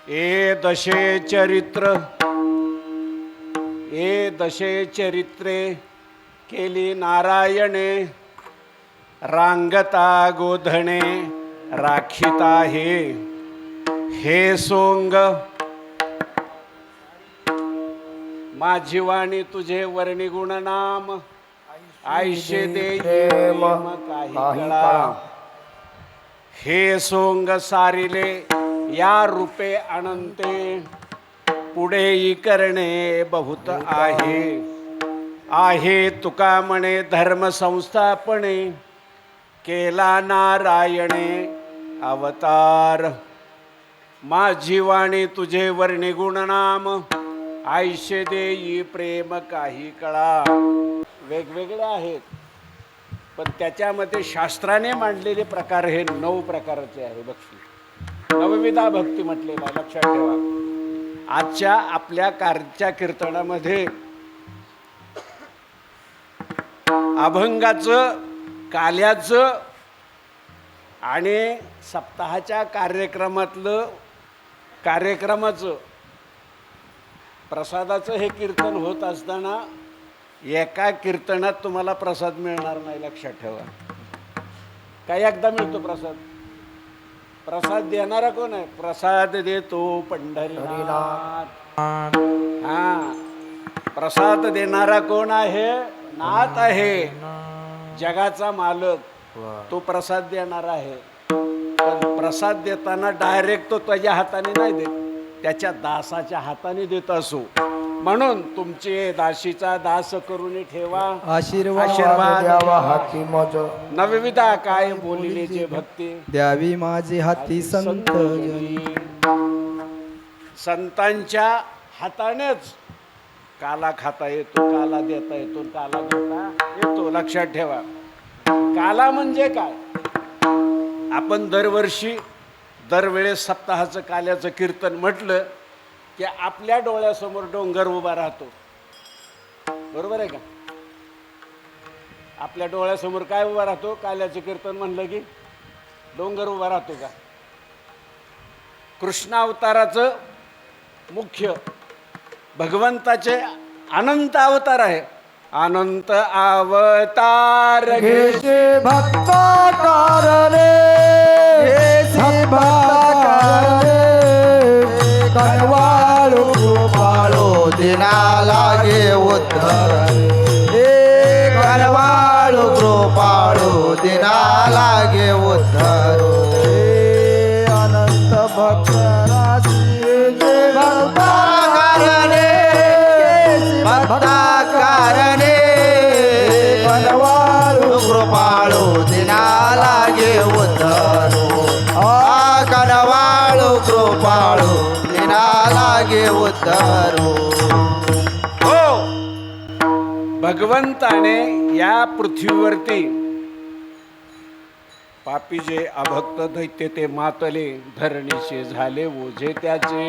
दशे चरित्र दशे चरित्रे केली नारायणे, रांगता गोधणे राखिता हे सोंग, माझी वाणी तुझे वर्णी गुण नाम, आयुष्य देई काही कळा, हे सोंग सारिले या रूपे अनंते, पुढे करणे बहुत आहे तुका म्हणे धर्म संस्थापने, केला नारायणे अवतार, माझी वाणी तुझे वर्णी गुण नाम, आयुष्य देई प्रेम काही कळा. वेगवेगळे आहेत, पण त्याच्यामध्ये शास्त्राने मांडलेले प्रकार हे 9 प्रकारचे आहे. भक्ती नवविधा भक्ती म्हटलेला आहे, लक्षात ठेवा. आजच्या आपल्या कारच्या कीर्तनामध्ये अभंगाचं, काल्याचं आणि सप्ताहाच्या कार्यक्रमाचं प्रसादाचं हे कीर्तन होत असताना एका कीर्तनात तुम्हाला प्रसाद मिळणार नाही, लक्षात ठेवा. काय एकदा मिळतो प्रसाद? प्रसाद देणारा कोण आहे? प्रसाद देतो पंढरीनाथ. हा, प्रसाद देणारा कोण आहे? नाथ आहे, जगाचा मालक. तो प्रसाद देणारा आहे. पण प्रसाद देताना डायरेक्ट तो त्याच्या हाताने नाही देत, त्याच्या दासाच्या हाताने देत असो. म्हणून तुमचे दासीचा दास करून ठेवा, आशीर्वाद द्यावा हाती मज, नवविधा काय बोलिलेचे भक्ती द्यावी माझे हाती संत. संतांच्या हातानेच काला खाता येतो, काला देता येतो, काला घेता येतो. लक्षात ठेवा. काला म्हणजे काय? आपण दरवेळेस सप्ताहाचं काल्याचं कीर्तन म्हटलं की आपल्या डोळ्यासमोर डोंगर उभा राहतो. बरोबर आहे का? आपल्या डोळ्यासमोर काय उभा राहतो? काल्याचं कीर्तन म्हणलं की डोंगर उभा राहतो का? कृष्ण अवताराचं मुख्य, भगवंताचे अनंत अवतार आहे. अनंत अवतार घेशे भक्ता कारणे, कनवाळू कृपाळू दिना लागे उद्धर, कनवाळू कृपाळू दिना लागे उद्धर. अनंत भक्त भक्ता कारणे, कनवाळू कृपाळू दिना लागे उद्धरू, कनवाळू कृपाळू दिना लागे उद्धरू. हो, भगवंताने या पृथ्वीवरती पापी जे अभक्त दैत्य ते मातले, धरणीचे झाले ओझे त्याचे.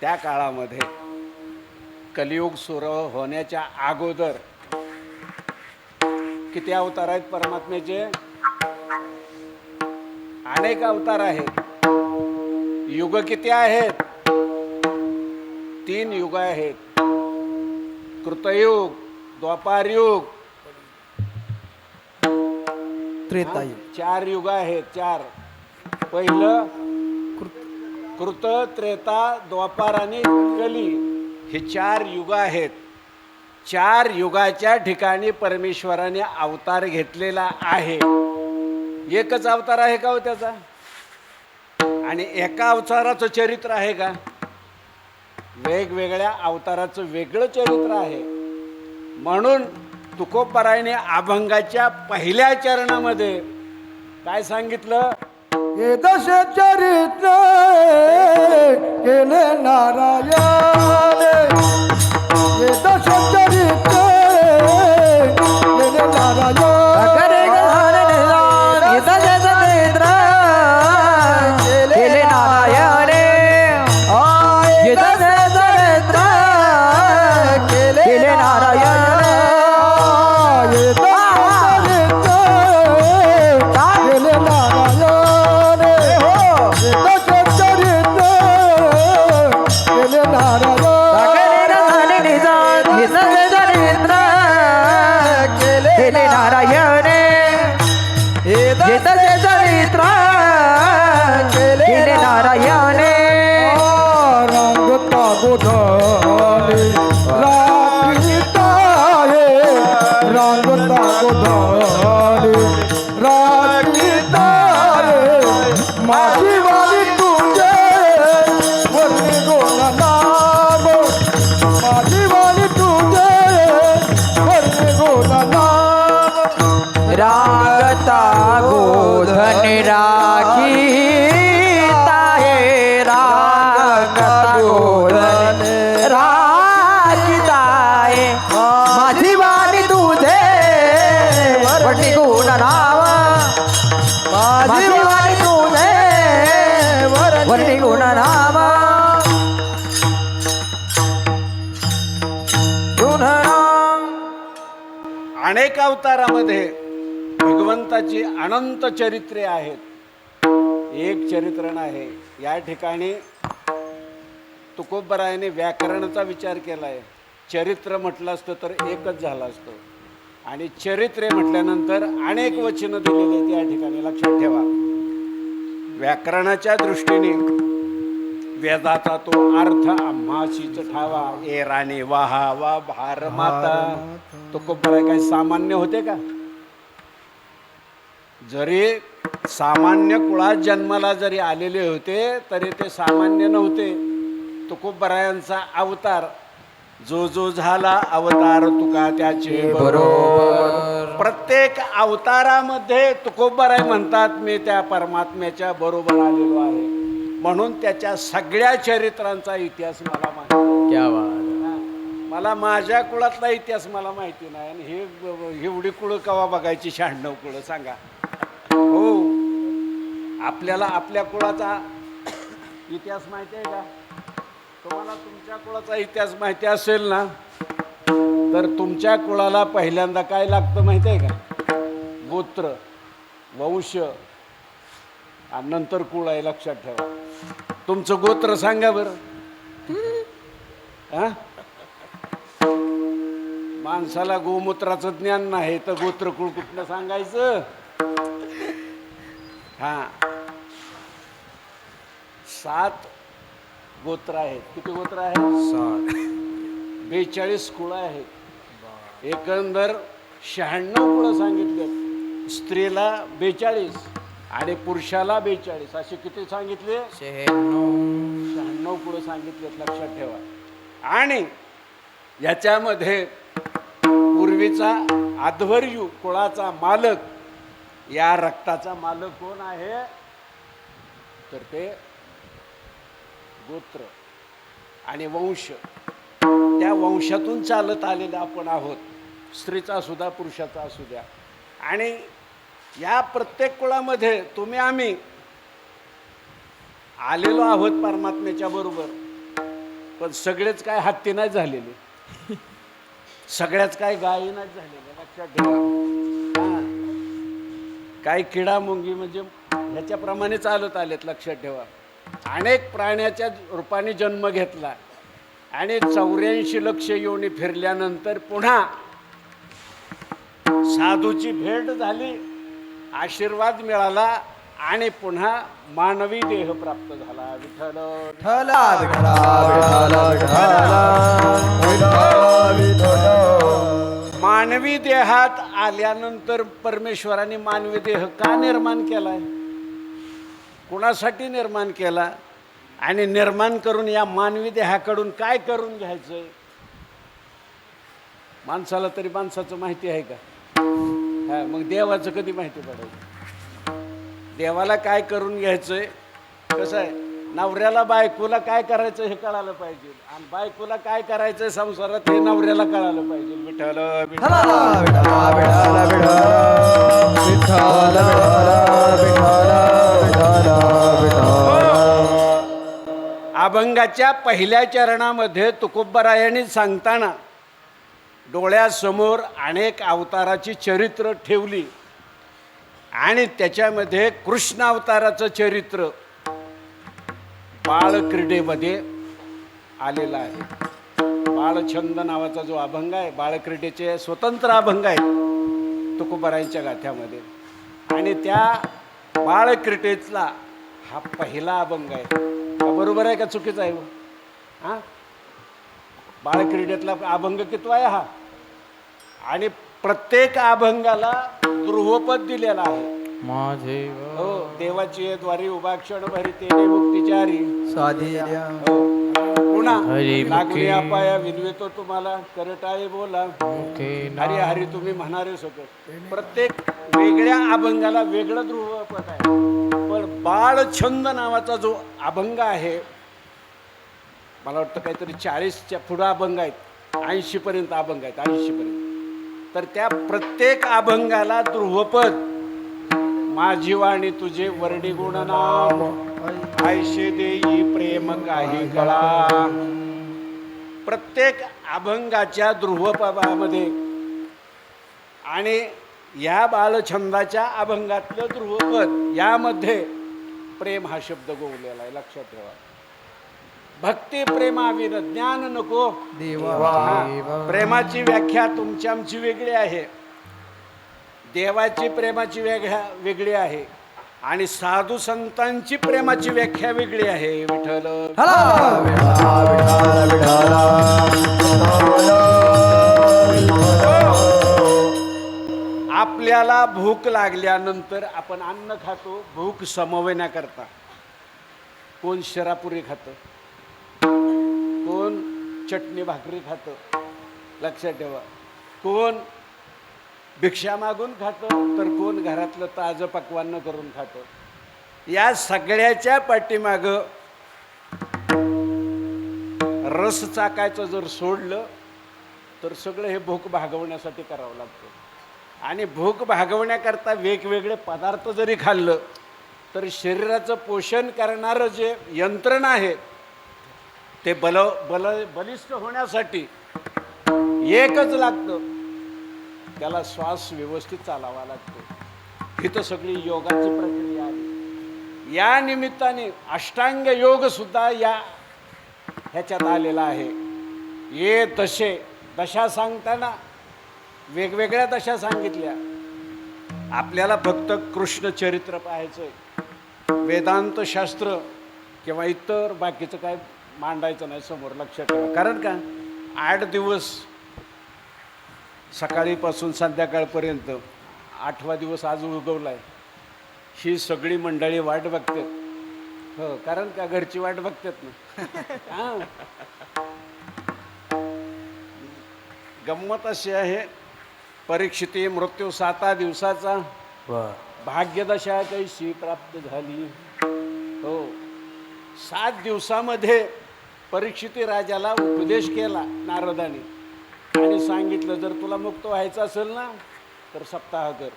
त्या काळामध्ये कलियुग सुरू होण्याच्या अगोदर किती अवतार आहेत परमात्म्याचे? अनेक अवतार आहेत. युग किती आहेत? 3 युग आहेत. कृतयुग, द्वापारयुग, त्रेतायुग. 4 युग आहेत. 4. पहिलं कृत, त्रेता, द्वापार आणि कली, हे 4 युग आहेत. 4 युगाच्या ठिकाणी परमेश्वराने अवतार घेतलेला आहे. एकच अवतार आहे का हो त्याचा? आणि एका अवताराचं चरित्र आहे का? वेगवेगळ्या अवताराचं वेगळं चरित्र आहे. म्हणून तुकोबारायने अभंगाच्या पहिल्या चरणामध्ये काय सांगितलं? हे दश चरित्र केले नारायण, हे दश चरित्र केले नारायण. गोधने राखीता हे रांगता गोधने राखीता हे माझी वाली तुझे वरणी गोन नाम माझी वाली तुझे वरणी गोन नाम रागता गोधन राखी ताहे रागता गोधन राखीता हे माझी वाणी तुझे वरणी गुण नाम माझी वाणी तुझे वरणी गुण नाम गुण नाम अनेक अवतारामध्ये भगवंताची अनंत चरित्रे आहेत, एक चरित्र नाही. या ठिकाणी तुकोबरायाने व्याकरणाचा विचार केला आहे. चरित्र म्हटलं असतं तर एकच झालं असतं आणि चरित्रे म्हटल्यानंतर अनेक वचनं दिलेली आहेत. या ठिकाणी लक्षात ठेवा, व्याकरणाच्या दृष्टीने वेदाचा तो अर्थ आम्हाशीच ठावा. ए राणे वाहा वा भार माता. तुकोबराय काय सामान्य होते का? जरी सामान्य कुळात जन्माला जरी आलेले होते तरी ते सामान्य नव्हते. तुकोबरायांचा अवतार जो जो झाला अवतार तुका त्याचे बरोबर. प्रत्येक अवतारामध्ये तुकोबराय म्हणतात मी त्या परमात्म्याच्या बरोबर आलेलो आहे. म्हणून त्याच्या सगळ्या चरित्रांचा इतिहास मला माहिती. क्या बात. मला माझ्या कुळातला इतिहास मला माहिती नाही आणि हे एवढी कुळं कवा बघायची? 96 कुळं सांगा. हो, आपल्याला आपल्या कुळाचा इतिहास माहिती आहे का? तुम्हाला तुमच्या कुळाचा इतिहास माहिती असेल ना तर तुमच्या कुळाला पहिल्यांदा काय लागतं माहिती आहे का? गोत्र, वंश आणि नंतर कुळ आहे. लक्षात ठेवा. तुमचं गोत्र सांगा बरं. हा, माणसाला गोमूत्राचं ज्ञान नाही तर गोत्र कुळ कुठलं सांगायचं? हा, 7 गोत्र आहेत. किती गोत्र आहेत? 42 कुळं आहेत. एकंदर 96 कुळं सांगितले. स्त्रीला 42 आणि पुरुषाला 42 असे किती सांगितले? 96 कुळं सांगितलेत. लक्षात ठेवा. आणि याच्यामध्ये पूर्वीचा अध्वर्यू कुळाचा मालक, या रक्ताचा मालक कोण आहे तर ते गोत्र आणि वंश. त्या वंशातून चालत आलेलं आपण आहोत. स्त्रीचा असू द्या पुरुषाचा असू द्या. आणि या प्रत्येक कुळामध्ये तुम्ही आम्ही आलेलो आहोत परमात्म्याच्या बरोबर. पण सगळेच काय हत्ती नाही झालेले, सगळ्याच काय गायी नाही झालेल्या. लक्षात ठेवा. काही किडा मुंगी म्हणजे ह्याच्याप्रमाणे चालत आलेत. लक्षात ठेवा. अनेक प्राण्याच्या रूपाने जन्म घेतला आणि 84 लक्ष योनी फिरल्यानंतर पुन्हा साधूची भेट झाली, आशीर्वाद मिळाला आणि पुन्हा मानवी देह प्राप्त झाला. विठ्ठल मानवी देहात आल्यानंतर परमेश्वराने मानवी देह का निर्माण केलाय? कुणासाठी निर्माण केला आणि निर्माण करून या मानवी देहाकडून काय करून घ्यायचंय? माणसाला तरी माणसाचं माहिती आहे का? हा, मग देवाचं कधी माहिती पडायचं? देवाला काय करून घ्यायचंय? कसं आहे, नवऱ्याला बायकोला काय करायचं हे कळालं पाहिजे आणि बायकोला काय करायचंय संसारात हे नवऱ्याला कळालं पाहिजे. विठ्ठल अभंगाच्या पहिल्या चरणामध्ये तुकोबरायांनी सांगताना डोळ्यासमोर अनेक अवताराची चरित्र ठेवली आणि त्याच्यामध्ये कृष्ण अवताराचं चरित्र बाळक्रीडेमध्ये आलेलं आहे. बाळछंद नावाचा जो अभंग आहे, बाळक्रीडेचे स्वतंत्र अभंग आहे तुकोबरायांच्या गाथ्यामध्ये. आणि त्या बाळक्रीडेतला हा पहिला अभंग आहे. बरोबर आहे का चुकीचा आहे? हां, बाळक्रीडेतला अभंग कितवा आहे हा? आणि प्रत्येक अभंगाला ध्रुवपद दिलेला आहे. माझे हो, देवाची आहे द्वारी उभा क्षण भरी तेने मुक्तिचारी. स्वाधीर्या हो, पुन्हा हरी लागली मुखे. अपाया विनवितो तुम्हाला करटाळे बोला. मुखे हरी हरी तुम्ही म्हणारे सगळं. प्रत्येक वेगळ्या अभंगाला वेगळं ध्रुवपद आहे. पण बाळछंद नावाचा जो अभंग आहे, मला वाटतं काहीतरी 40च्या पुढं अभंग आहेत, 80 पर्यंत अभंग आहेत, 80 पर्यंत. तर त्या प्रत्येक अभंगाला ध्रुवपद माझी वाणी तुझे वर्णी गुणनाम आयशे देई प्रेम काही कळा. प्रत्येक अभंगाच्या ध्रुवपदामध्ये आणि या बालछंदाच्या अभंगातलं ध्रुवपद यामध्ये प्रेम हा शब्द गोवलेला आहे. लक्षात ठेवा. भक्ती प्रेमाविन ज्ञान नको देवा हा, प्रेमाची व्याख्या तुमची आमची वेगळी आहे. देवाची प्रेमाची व्याख्या वेगळी आहे आणि साधू संतांची प्रेमाची व्याख्या वेगळी आहे. विठ्ठल आपल्याला भूक लागल्यानंतर आपण अन्न खातो भूक समवण्याकरता. कोण शिरापुरी खातं, कोण चटणी भाकरी खातं. लक्षात ठेवा. कोण भिक्षा मागून खातं तर कोण घरातलं ताजं पक्वान्न करून खातं. या सगळ्याच्या पाठीमागं रस चाकायचं जर सोडलं तर सगळं हे भूक भागवण्यासाठी करावं लागतं. आणि भूक भागवण्याकरता वेगवेगळे पदार्थ जरी खाल्लं तर शरीराचं पोषण करणारं जे यंत्रणा आहे ते बलिष्ठ होण्यासाठी एकच लागतं, त्याला श्वास व्यवस्थित चालावा लागतो. ही तर सगळी योगाची प्रक्रिया आहे. या निमित्ताने अष्टांग योग सुद्धा ह्याच्यात आलेला आहे. ये तसे दशा सांगताना वेगवेगळ्या दशा सांगितल्या. आपल्याला फक्त कृष्ण चरित्र पाहायचंय, वेदांत शास्त्र किंवा इतर बाकीचं काय मांडायचं नाही समोर. लक्षात ठेवा. कारण का 8 दिवस सकाळीपासून संध्याकाळपर्यंत 8वा दिवस आज उगवलाय. ही सगळी मंडळी वाट बघते. हो, कारण का घरची वाट बघतात ना. हां, गंमत अशी आहे. परीक्षिती मृत्यू 7 दिवसाचा भाग्यदशा कैशी प्राप्त झाली. हो, 7 दिवसामध्ये परीक्षिती राजाला उपदेश केला नारदाने आणि सांगितलं जर तुला मुक्त व्हायचं असेल ना तर सप्ताह कर.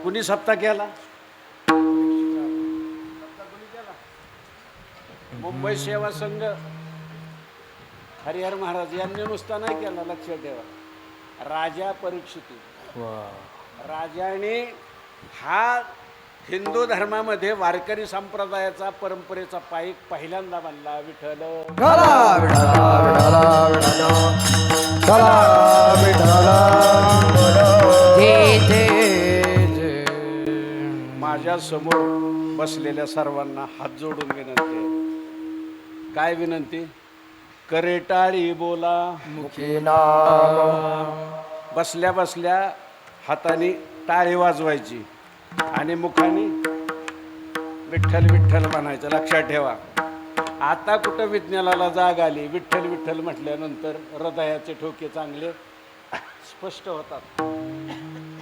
कुणी सप्ताह केला? मुंबई सेवा संघ हरिहर महाराज यांनी नुसता नाही केला. लक्षात ठेवा. राजा परीक्षिती राजाने हा हिंदू धर्मामध्ये वारकरी संप्रदायाचा परंपरेचा पाईक पहिल्यांदा बांधला. विठ्ठल माझ्या समोर बसलेल्या सर्वांना हात जोडून विनंती आहे. काय विनंती? करेटाळी बोला मुखे नाम. बसल्या बसल्या हाताने टाळी वाजवायची आणि मुखाने विठ्ठल विठ्ठल म्हणायचं. लक्षात ठेवा. आता कुठं विज्ञानाला जाग आली. विठ्ठल विठ्ठल म्हटल्यानंतर हृदयाचे ठोके चांगले स्पष्ट होतात.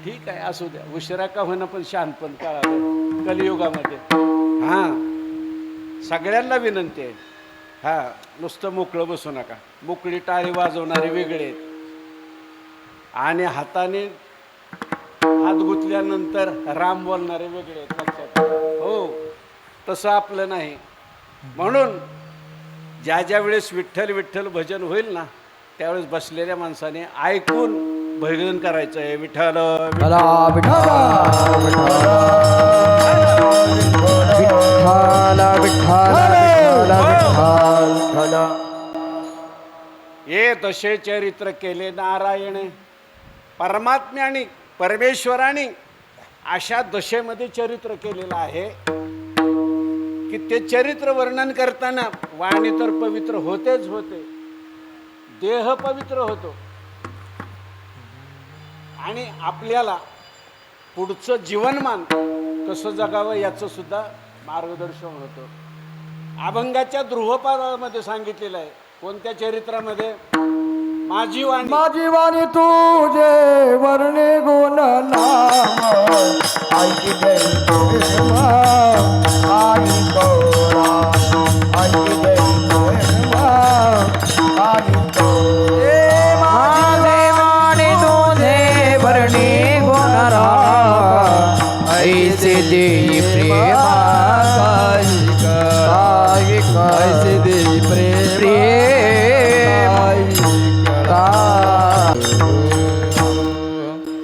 ठीक आहे, असू द्या. उशिरा का होईना पण शहाणपण कळालं कलियुगामध्ये. हां, सगळ्यांना विनंती आहे. हां, नुसतं मोकळं बसू नका. मोकळी टाळी वाजवणारे वेगळे आहेत आणि हाताने हात गुंतल्यानंतर राम बोलणारे वेगळे आहेत. लक्षात. हो, तसं आपलं नाही. म्हणून ज्या ज्या वेळेस विठ्ठल विठ्ठल भजन होईल ना त्यावेळेस बसलेल्या माणसाने ऐकून भजन करायचं आहे. विठ्ठल हे तसे चरित्र केले नारायणे. परमात्म्याने परमेश्वराने अशा दशेमध्ये चरित्र केलेलं आहे की ते चरित्र वर्णन करताना वाणी तर पवित्र होतेच होते. देह पवित्र होतो आणि आपल्याला पुढचं जीवनमान कसं जगावं याचं सुद्धा मार्गदर्शन होतं. अभंगाच्या ध्रुवपदामध्ये सांगितलेलं आहे. कोणत्या चरित्रामध्ये? माझी वाणी. माझी वाणी तुझे वर्णे गुण नाम ऐकी जय प्रेमा आई गौरा ऐकी जय प्रेमा आई गौरा माझे वाणी तुझे वर्णी गुणरा ऐसे देई प्रेमा ऐसे देई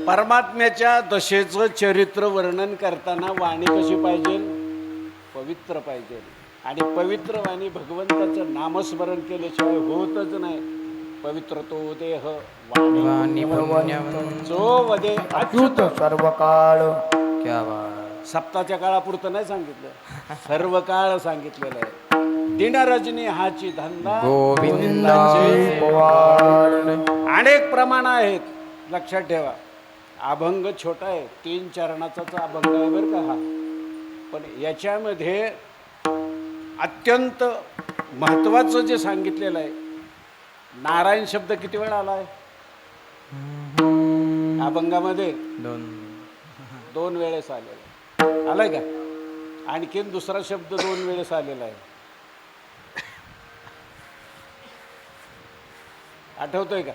परमात्म्याच्या दशेचं चरित्र वर्णन करताना वाणी कशी पाहिजे? पवित्र पाहिजे. आणि पवित्र वाणी भगवंताचं नामस्मरण केल्याशिवाय होतच नाही. पवित्र तो देह वाणी जो वदे अच्युत सर्व काळ. क्या बात. सप्ताच्या काळापुरतं नाही सांगितलं, सर्व काळ सांगितलेलं आहे. दिन रजनी हाची धंदा गोविंदाचे अनेक प्रमाण आहेत, लक्षात ठेवा. अभंग छोटा आहे, 3 चरणाचाच अभंग आहे बरं का हा. पण याच्यामध्ये अत्यंत महत्वाचं जे सांगितलेलं आहे, नारायण शब्द किती वेळा आलाय अभंगामध्ये? 2 वेळेस आलेला आलाय का? आणखीन दुसरा शब्द 2 वेळेस आलेला आहे. आठवतोय का?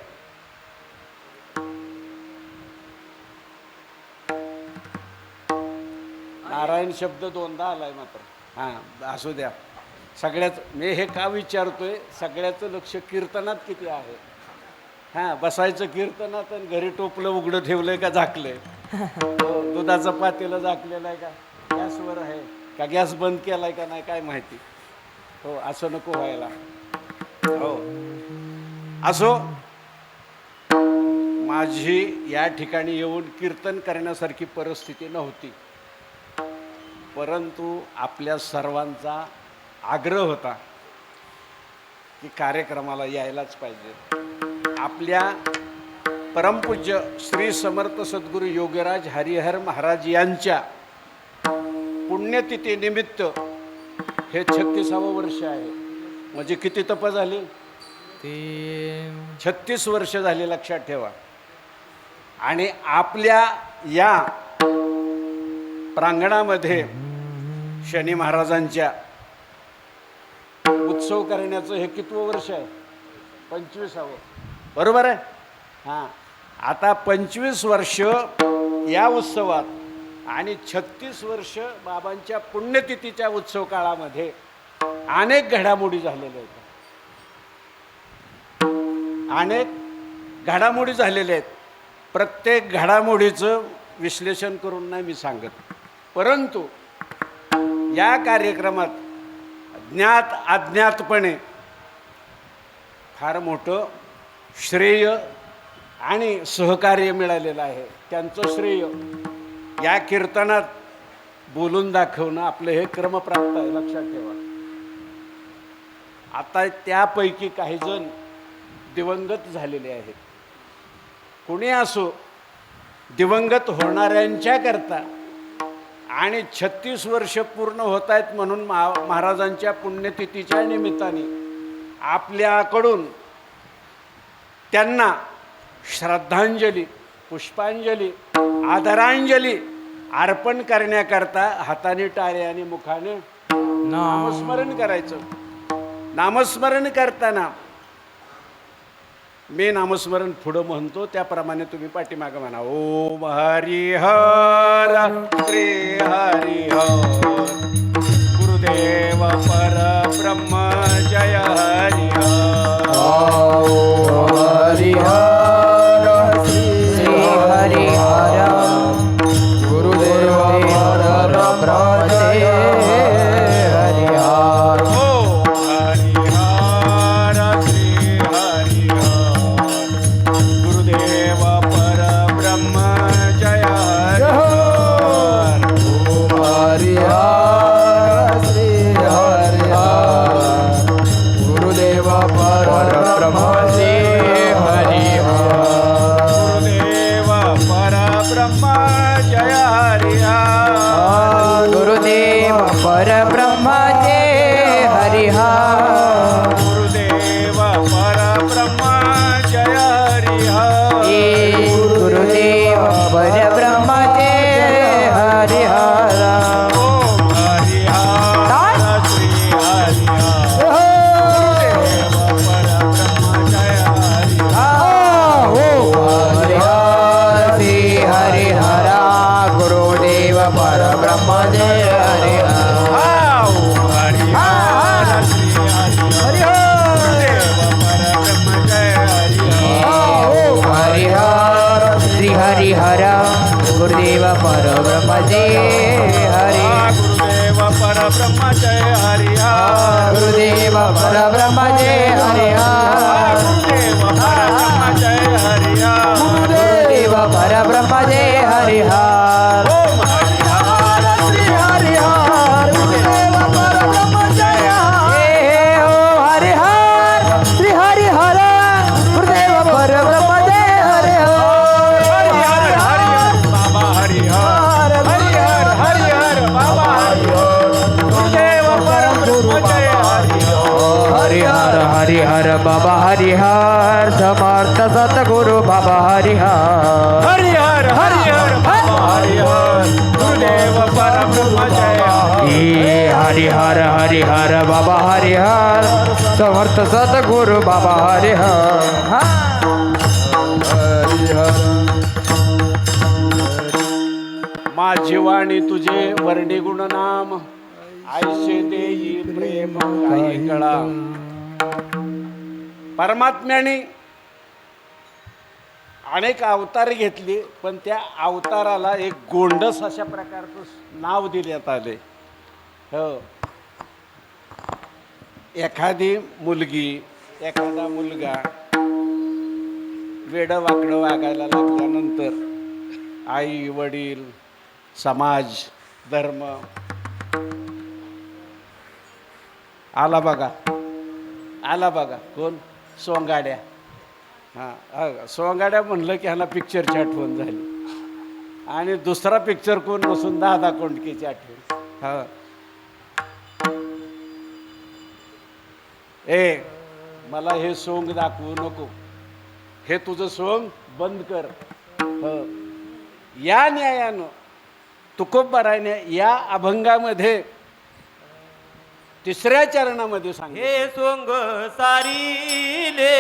नारायण शब्द 2दा आलाय मात्र. हां, असू द्या. सगळ्याच मी हे का विचारतोय, सगळ्याचं लक्ष कीर्तनात किती आहे. हां, बसायचं कीर्तनात आणि घरी टोपलं उघडं ठेवलंय का झाकलंय? दुधाचं पातेलं झाकलेलं आहे का? गॅसवर आहे का? गॅस बंद केलाय का नाही काय माहिती. हो, असं नको व्हायला. हो, असो. माझी या ठिकाणी येऊन कीर्तन करण्यासारखी परिस्थिती नव्हती, परंतु आपल्या सर्वांचा आग्रह होता की कार्यक्रमाला यायलाच पाहिजे. आपल्या परमपूज्य श्री समर्थ सद्गुरू योगीराज हरिहर महाराज यांच्या पुण्यतिथीनिमित्त हे 36वे वर्ष आहे. म्हणजे किती तप झाली? 36 वर्ष झाली, लक्षात ठेवा. आणि आपल्या या प्रांगणामध्ये शनी महाराजांच्या उत्सव करण्याचं हे कितवं वर्ष आहे? 25वे. बरोबर आहे? हां, आता 25 वर्ष या उत्सवात आणि 36 वर्ष बाबांच्या पुण्यतिथीच्या उत्सव काळामध्ये अनेक घडामोडी झालेल्या आहेत. अनेक घडामोडी झालेल्या आहेत. प्रत्येक घडामोडीचं विश्लेषण करून नाही मी सांगत, परंतु या कार्यक्रमात ज्ञात अज्ञातपणे फार मोठं श्रेय आणि सहकार्य मिळालेलं आहे. त्यांचं श्रेय या कीर्तनात बोलून दाखवणं आपलं हे क्रमप्राप्त आहे, लक्षात ठेवा. आता त्यापैकी काही जण दिवंगत झालेले आहेत. कोणी असो, दिवंगत होणाऱ्यांच्या करता आणि 36 वर्ष पूर्ण होत आहेत म्हणून महाराजांच्या पुण्यतिथीच्या निमित्ताने आपल्याकडून त्यांना श्रद्धांजली, पुष्पांजली, आदरांजली अर्पण करण्याकरता हाताने टाळे आणि मुखाने नामस्मरण करायचं. नामस्मरण करताना मी नामस्मरण पुढं म्हणतो त्याप्रमाणे तुम्ही पाठीमागं म्हणा. ओम हरिहर श्री हरिहर गुरुदेव परब्रह्म जय हरिहर. ओम हरिहर श्री हरिहर गुरुदेव परब्रह्म जय हरिहर. ओम हरिहर श्री हरिहर गुरुदेव परब्रह्म जय हरिहर. ओम हरिहर श्री हरिहर गुरुदेव परब्रह्म जय समर्थ सतगुरु बाबा हरिहर हरिहर हरिहर बाबा हरिहर गुरुदेव परब्रह्म जय हरिहर हरिहर बाबा हरिहर समर्थ सतगुरु बाबा हरिहर माझी वाणी तुझे वर्णी गुण नाम आयशे देई प्रेम काही कळा. परमात्म्याने अनेक अवतार घेतले पण त्या अवताराला एक गोंडस अशा प्रकारचं नाव देण्यात आले. हो, एखादी मुलगी एखादा मुलगा वेडं वाकडं वागायला लागल्यानंतर आई वडील समाज धर्म आला बघा कोण सोंगाड्या. हां सोंगाड्या म्हणलं की ह्याला पिक्चरची आठवण झाली आणि दुसरा पिक्चर कोण नसून दादा कोंडकेची आठवण. हा ए मला हे सोंग दाखवू नको, हे तुझं सोंग बंद कर. या न्यायानं तुकोबारायने या अभंगामध्ये तिसऱ्या चरणामध्ये सांग हे सोंग सारीले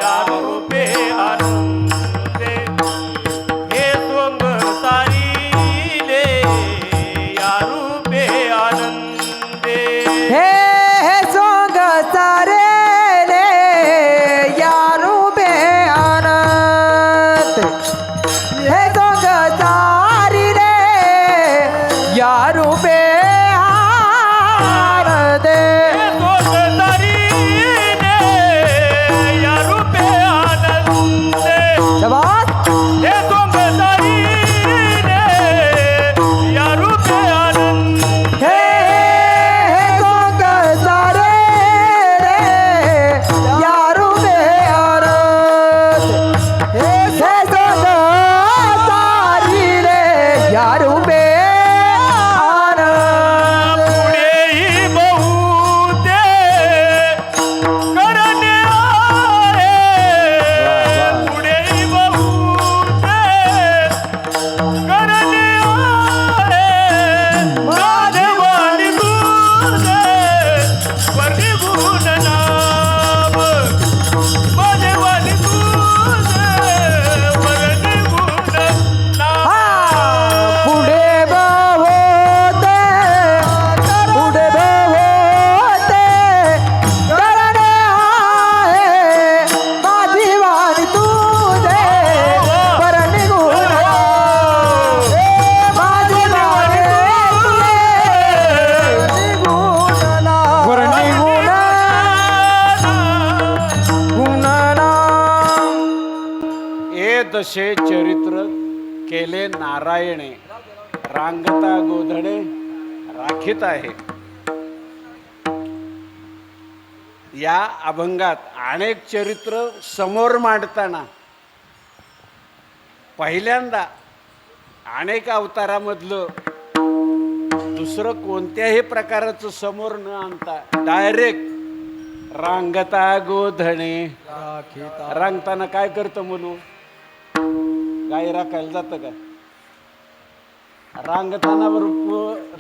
या रूपे आनंदे. हे सोंग सारीले या रूपे आनंदे. हे सोंग सारे या रूपे आनंद. हे सोंग सारी रे या रूपे दशे चरित्र केले नारायणे रांगता गोधडे राखीत आहे. या अभंगात अनेक चरित्र समोर मांडताना पहिल्यांदा अनेक अवतारामधलं दुसरं कोणत्याही प्रकाराचं समोर न आणता डायरेक्ट रांगता गोधणे. रांगताना काय करतं मुलू? गाई राखायला जातं का? रांगताना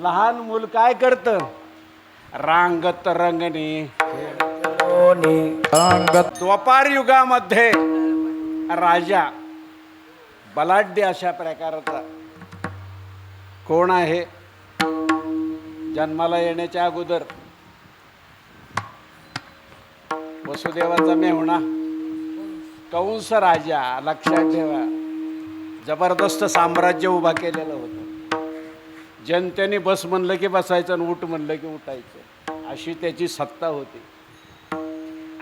लहान मूल काय करतं? रांगत रंगणे. द्वापार युगामध्ये राजा बलाढ्य अशा प्रकारचा कोण आहे? जन्माला येण्याच्या अगोदर वसुदेवाचा मेहुणा कंस राजा. लक्षात ठेवा, जबरदस्त साम्राज्य उभा केलेलं होतं. जनतेने बस म्हणलं की बसायचं आणि उठ म्हणलं की उठायचं, अशी त्याची सत्ता होती.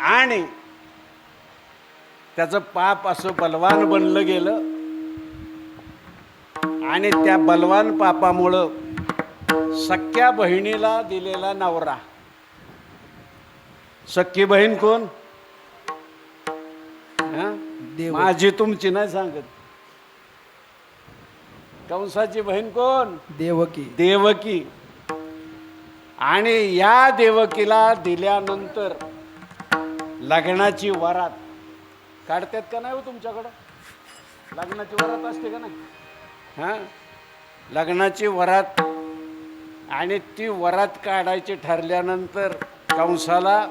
आणि त्याचं पाप असं बलवान बनलं गेलं आणि त्या बलवान पापामुळं सख्या बहिणीला दिलेला नवरा. सख्खी बहीण कोण? माझी तुमची नाही सांगत. कंसाची बहीण कोण? देवकी. देवकी. आणि या देवकीला दिल्यानंतर लग्नाची वरात काढतात का नाही हो तुमच्याकडं? लग्नाची वरात असते का नाही? हां, लग्नाची वरात. आणि ती वरात काढायची ठरल्यानंतर कंसाला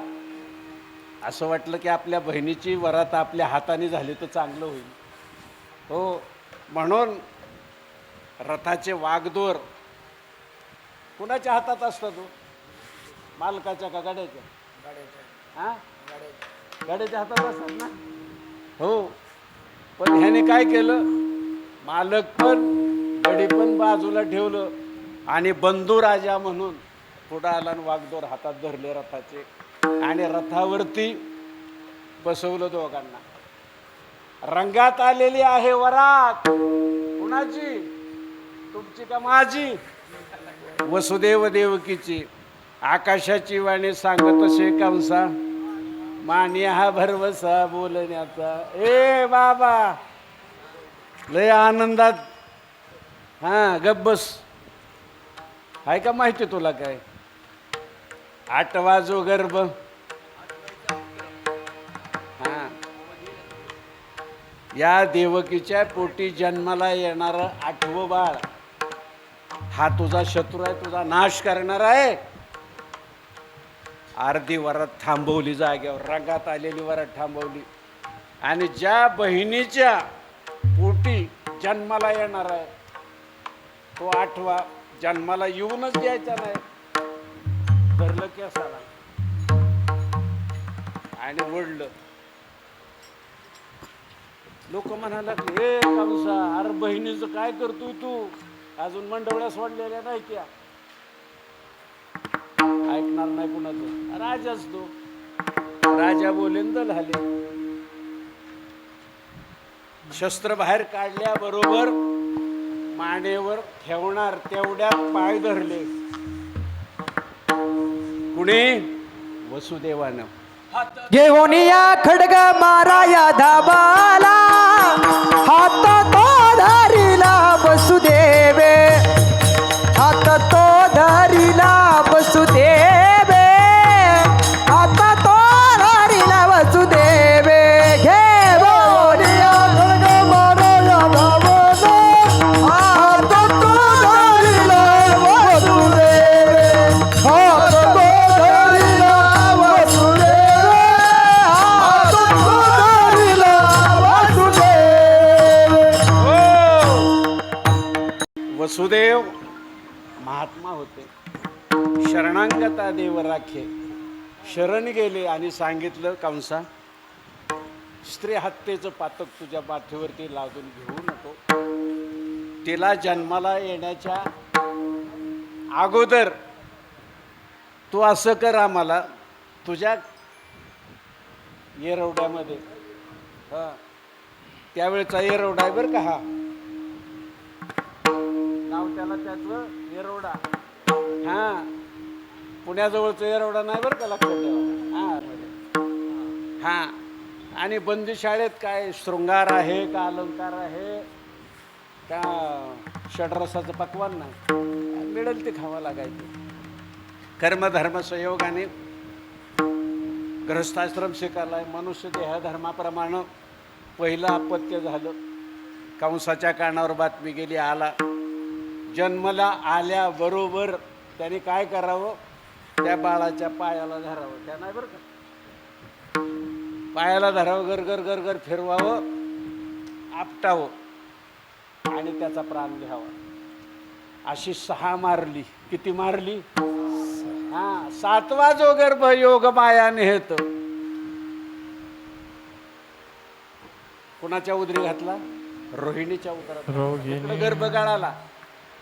असं वाटलं की आपल्या बहिणीची वरात आपल्या हाताने झाली तर चांगलं होईल. हो, म्हणून रथाचे वागदोर कुणाच्या हातात असतात तो? मालकाच्या का गाड्याच्या? हां, गाड्याच्या हातात असतात ना. हो, पण ह्याने काय केलं? मालक पण गडी पण बाजूला ठेवलं आणि बंधू राजा म्हणून पुढं आला आणि वागदोर हातात धरले रथाचे आणि रथावरती बसवलं दोघांना. रंगात आलेली आहे वरात. कुणाची? तुमची का माझी? वसुदेव देवकीची. आकाशाची वाणी सांगत असे कंसा, मान्य हा भरवसा बोलण्याचा. ए बाबा, लय आनंदात. हां, गब्बस. आहे का माहिती तुला काय? 8वा जो गर्भ. हां, या देवकीच्या पोटी जन्माला येणारं 8वं बाळ हा तुझा शत्रू आहे, तुझा नाश करणार आहे. अर्धी वरात थांबवली जागेवर, रंगात आलेली वरात थांबवली. आणि ज्या बहिणीच्या पोटी जन्माला येणार आहे तो 8वा जन्माला येऊनच द्यायचा नाही. धरलं केसाला आणि ओढलं. लोक म्हणायला लागले, ए कंसा, अरे बहिणीचं काय करतोय तू? अजून मंडवळ्या सोडलेल्या नाही क्या? ऐकणार नाही कुणाचं. राजाच तो. राजा बोलेन तर झाले. शस्त्र बाहेर काढल्याबरोबर मानेवर ठेवणार तेवढ्यात पाय धरले. कुणी? वसुदेवानं. घेऊन या खडग मारा या धाबाला, हात तो धरिला वसुदेवे, हात तो धरिला वसुदेवे, हात तो धरिला वसुदेवे. घेऊन या खडग मारा या धाबाला, हात तो धरिला वसुदेवे, हात तो धरिला वसुदेवे, हात तो धरिला वसुदेवे. वसुदेव महात्मा होते. शरणांगता देव राखे. शरण गेले आणि सांगितलं, कंसा, स्त्री हत्येचं पातक तुझ्या पाठीवरती लादून घेऊ नको. तिला जन्माला येण्याच्या अगोदर तू असं कर, आम्हाला तुझ्या येरवड्यामध्ये, हां, त्यावेळेचा येरवडा आहे बरं का, हा नाव त्याला त्याचं येरवडा. हां, पुण्याजवळचं येरवडा नाही बरं का, लक्षात ठेवा. हां, आणि बंदीशाळेत काय शृंगार आहे का अलंकार आहे का षड्रसाचं पक्वान नाही, मिळेल ते खावं लागायचं. कर्मधर्म संयोगाने गृहस्थाश्रम स्वीकारलाय. मनुष्य देहधर्माप्रमाणे पहिलं अपत्य झालं. कंसाच्या कानावर बातमी गेली. आला. जन्मला आल्याबरोबर त्याने काय करावं? त्या बाळाच्या पायाला धरावं. त्या नाही बरं का, पायाला धरावं, गरगर गरगर फिरवावं, आपटावं आणि त्याचा प्राण घ्यावा. अशी 6 मारली. किती मारली? हां, 7वा जो गर्भ योग माया नेहत. कुणाच्या उदरी घातला? रोहिणीच्या उदरात. गर्भ गळाला.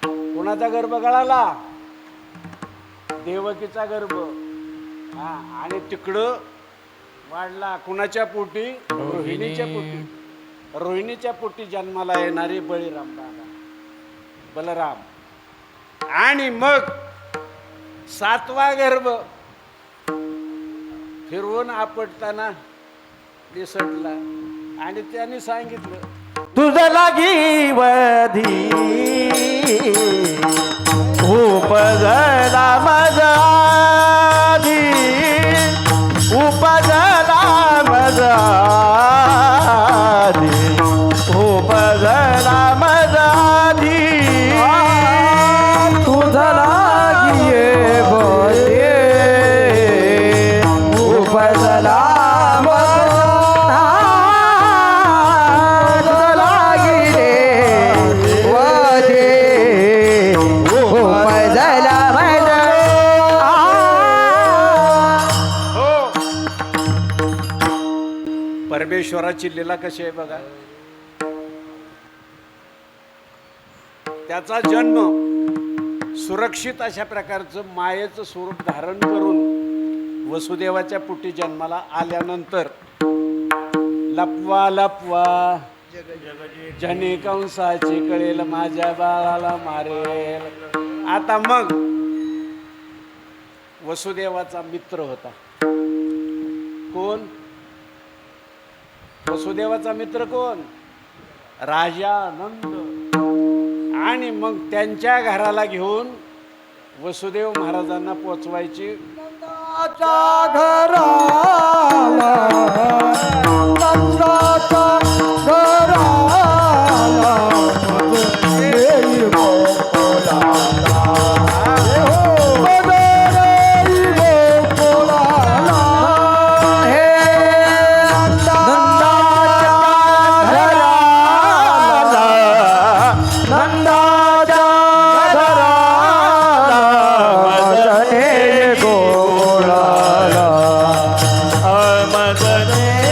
कुणाचा गर्भ गळाला? देवकीचा गर्भ. हा, आणि तिकडं वाढला कुणाच्या पोटी? रोहिणीच्या पोटी. रोहिणीच्या पोटी जन्माला येणारे बळीराम दादा, बलराम. आणि मग 7वा गर्भ फिरवून आपटताना दिसटला आणि त्याने सांगितलं, तुझ लागी वधी उपजला माझा आधी, उपजला माझा परमेश्वराची लीला कशी आहे बघा. त्याचा जन्म सुरक्षित अशा प्रकारचं मायेचं स्वरूप धारण करून वसुदेवाच्या पोटी जन्माला आल्यानंतर लपवा लपवा जने कंसाची कळेल माझ्या बाळाला मारेल. आता मग वसुदेवाचा मित्र होता कोण? वसुदेवाचा मित्र कोण? राजा नंद. आणि मग त्यांच्या घराला घेऊन वसुदेव महाराजांना पोचवायची. नंदाच्या घराला, नंदाच्या घराला येई गोकुळाला. येई गोकुळाला. हे नंदाच्या घराला, नंदाच्या घराला येई गोकुळाला.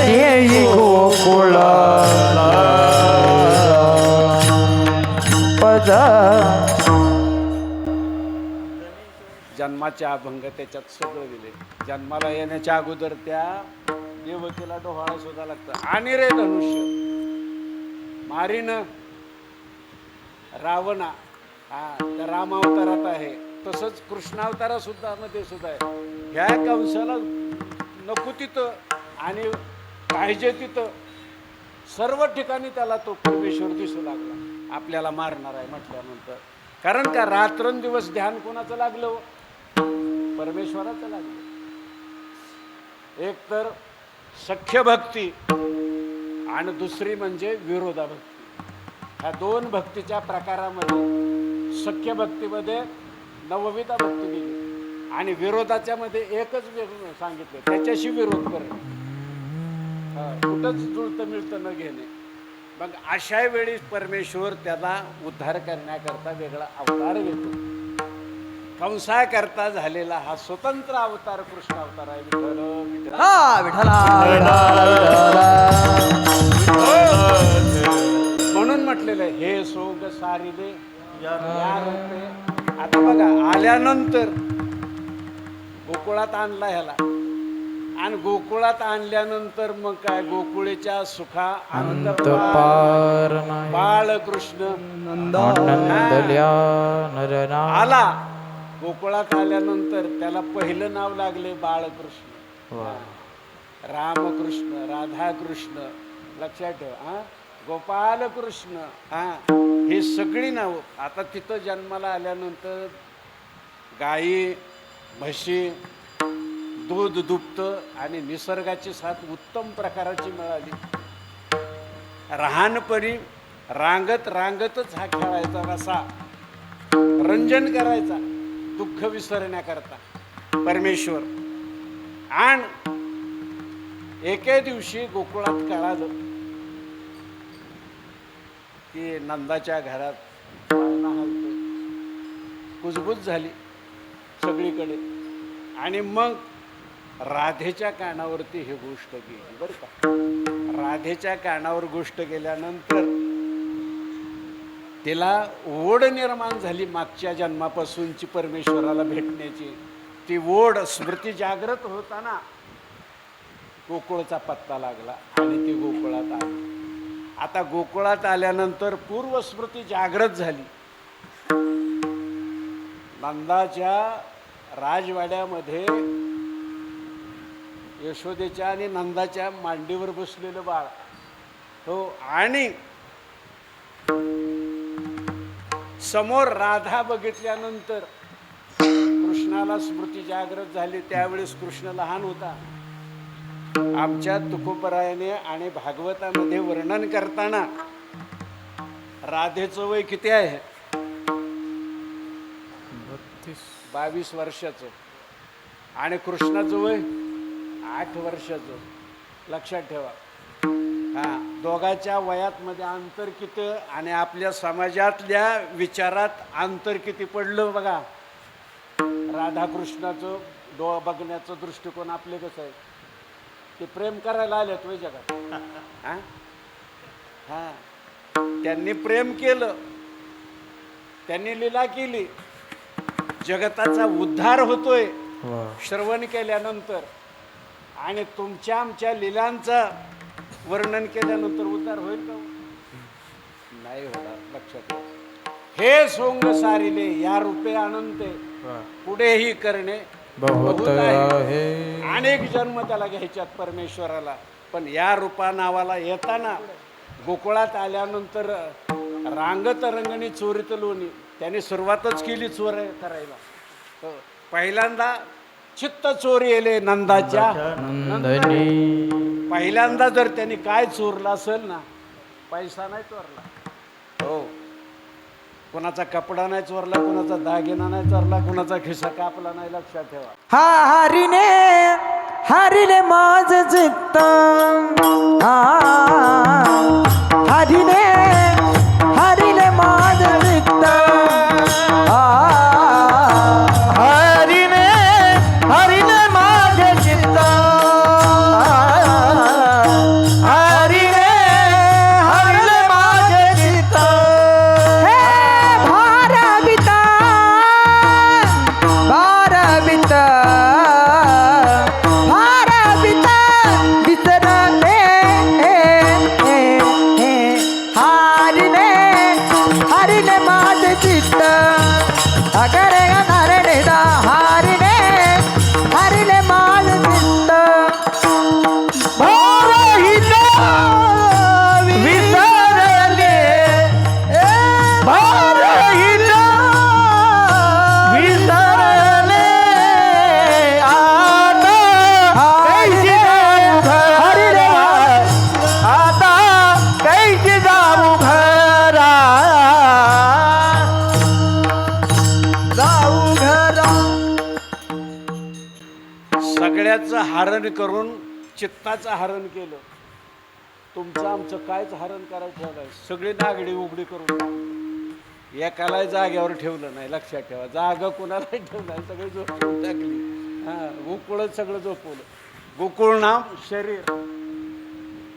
येई गोकुळाला. जन्माचे अभंग त्याच्यात सगळं दिले. जन्माला येण्याच्या अगोदर त्या देवकीला डोहाळा सुद्धा लागतं. आणि रे धनुष्य मारीन रावणा, हा त्या रामावतारात आहे. तसंच कृष्णावतारा सुद्धा मध्ये सुद्धा आहे. ह्या कंसाला नको तिथं आणि पाहिजे तिथं सर्व ठिकाणी त्याला तो परमेश्वर दिसू लागला. आपल्याला मारणार आहे म्हटल्यानंतर. कारण का रात्रंदिवस ध्यान कोणाचं लागलं? परमेश्वराचं लागलं. एक तर सख्य भक्ती आणि दुसरी म्हणजे विरोधा भक्ती. ह्या दोन भक्तीच्या प्रकारामध्ये सख्य भक्तीमध्ये नवविधा भक्ती दिली आणि विरोधाच्या मध्ये एकच सांगितलं, त्याच्याशी विरोध करणं, कुठंच जुळतं मिळतं न घेणे. मग अशा वेळी परमेश्वर त्याला उद्धार करण्याकरता वेगळा अवतार घेतो. कंसा करता झालेला हा स्वतंत्र अवतार कृष्ण अवतार आहे. विठ्ठल विठ्ठल. हा विठ्ठला. म्हणून म्हटलेलं आहे, हे सोग सारिले या रूपे. आता बघा आल्यानंतर गोकुळात आणला ह्याला आणि गोकुळात आणल्यानंतर मग काय गोकुळेच्या सुखा आनंद पार नाही. बाळकृष्ण आला. गोकुळात आल्यानंतर त्याला पहिलं नाव लागले बाळकृष्ण. रामकृष्ण, राधाकृष्ण, लक्षात ठेवा. हा गोपालकृष्ण, हा ही सगळी नावं. आता तिथं जन्माला आल्यानंतर गाई म्हशी दूध दुभतं आणि निसर्गाची साथ उत्तम प्रकाराची मिळाली. लहानपणी रांगत रांगतच हा खेळायचा, रसा रंजन करायचा दुःख विसरण्याकरता परमेश्वर. आणि एके दिवशी गोकुळात कळालं की नंदाच्या घरात कुजबूज झाली सगळीकडे. आणि मग राधेच्या कानावरती ही गोष्ट गेली बरं का. राधेच्या कानावर गोष्ट गेल्यानंतर तिला ओढ निर्माण झाली मागच्या जन्मापासूनची परमेश्वराला भेटण्याची. ती ओढ स्मृती जागृत होताना गोकुळचा पत्ता लागला आणि ती गोकुळात आली. आता गोकुळात आल्यानंतर पूर्वस्मृती जागृत झाली. नंदाच्या राजवाड्यामध्ये यशोदेच्या आणि नंदाच्या मांडीवर बसलेलं बाळ हो. आणि समोर राधा बघितल्यानंतर कृष्णाला स्मृती जागृत झाली. त्यावेळेस कृष्ण लहान होता. आमच्या तुकोबरायाने आणि भागवतामध्ये वर्णन करताना राधेचं वय किती आहे? 22 वर्षाचं आणि कृष्णाचं वय 8 वर्षाचं. लक्षात ठेवा. हा दोघांच्या वयात मध्ये अंतर किती आणि आपल्या समाजातल्या विचारात अंतर किती पडलं बघा. राधाकृष्णाचं बघण्याचं दृष्टिकोन आपले कसं आहे? ते प्रेम करायला आले तुझ्या जगात हा हा त्यांनी प्रेम केलं, त्यांनी लीला केली, जगताचा उद्धार होतोय श्रवण केल्यानंतर. आणि तुमच्या आमच्या लीलांचं वर्णन केल्यानंतर उद्धार होईल का? नाही होणार, लक्षात ठेवा. हे सोंग सारिले या रूपे अनंते, पुढेही करणे बहुत आहे. अनेक जन्म त्याला घ्यायच्यात परमेश्वराला. पण या रूपा नावाला येताना गोकुळात आल्यानंतर रांगत रंगणी चोरीत लोणी, त्याने सुरुवातच केली चोर करायला. पहिल्यांदा चित्त चोरी येले नंदाच्या नंदनी. पहिल्यांदा जर त्यांनी काय चोरला असेल ना, पैसा नाही चोरला, हो, कोणाचा कपडा नाही चोरला, कोणाचा दागिना नाही चोरला, कोणाचा खिसा कापला नाही, लक्षात ठेवा. हरिले माझ चित्त, हरिले माझ चित्त, हरिने माझे चित्त, हरिने माझे चित्त. हे भारविता भारविता भारविता विसरले हरिने माझे चित्त, अगरे नारडेदा हरिले माझे चित्त. भारहिता विसरले, भारहिता विसरले, आता कैसी हरिले आता कैसी जाऊ घरा, जाऊ घरा. सगळ्याचं हरण करून चित्ताचं हरण केलं. तुमचं आमचं कायच हरण करायचं ठेवलंय, सगळी नागडी उघडी करून टाकली. एकाला जाग्यावर ठेवलं नाही, लक्षात ठेवा. जागा कोणाला ठेवलं नाही, सगळी झोपवून टाकली. हा, गोकुळच सगळं झोपवलं. गोकुळ नाम शरीर,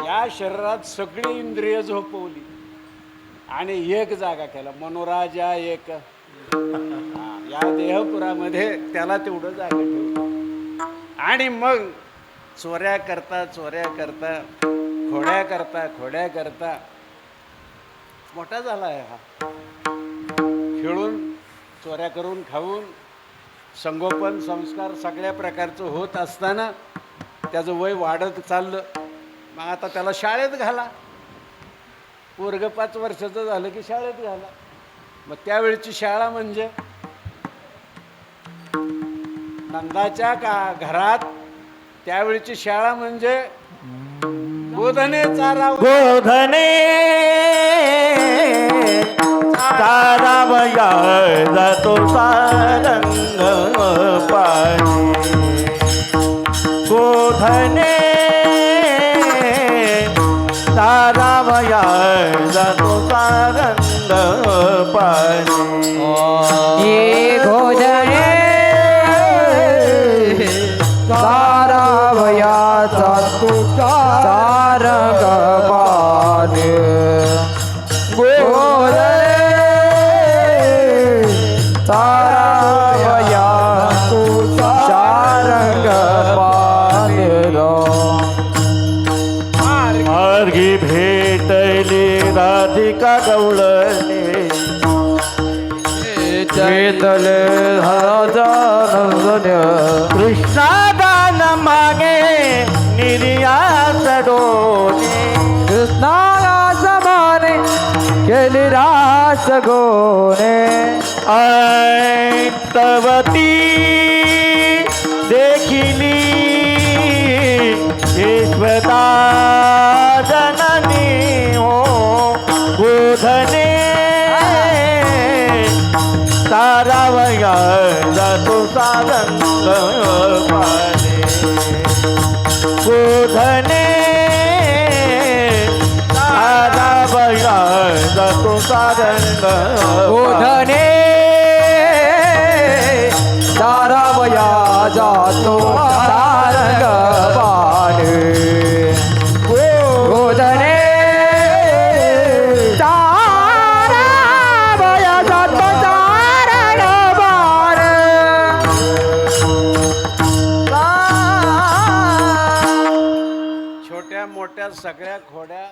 या शरीरात सगळी इंद्रिय झोपवली आणि एक जागा केला, मनोराजा एक. या देहपुरामध्ये त्याला तेवढं जागा ठेवलं. आणि मग चोऱ्या करता खोड्या करता मोठा झाला आहे हा. खेळून चोऱ्या करून खाऊन संगोपन संस्कार सगळ्या प्रकारचं होत असताना त्याचं वय वाढत चाललं. मग आता त्याला शाळेत घाला. पोरगं 5 वर्षाचं झालं की शाळेत घाला. मग त्यावेळची शाळा म्हणजे नंदाच्या घरात त्यावेळची शाळा म्हणजे गोधने चारावं. गोधने चारावया जातो सारंग पाणी, गोधने चारावया जातो सारंग पाणी. ये घोडे सारावयाचा तुझा सारंग पाणी, घोडे सारावया तुझा सारंग पाणी. मार्गी भेटली राधिका गवळणे, चेतले हराजा नंदन्य, कृष्णा दान मागे निर्यास डोने, कृष्णाला समाने केली रास गोने. ऐतवती देखिली ईश्वता जननी हो, गोधने तारावया जातो सारंग पाणी, गोधने तारावया जातो सारंग गोधने सारावया जातो सारंग पाणी. सगळ्या खोड्या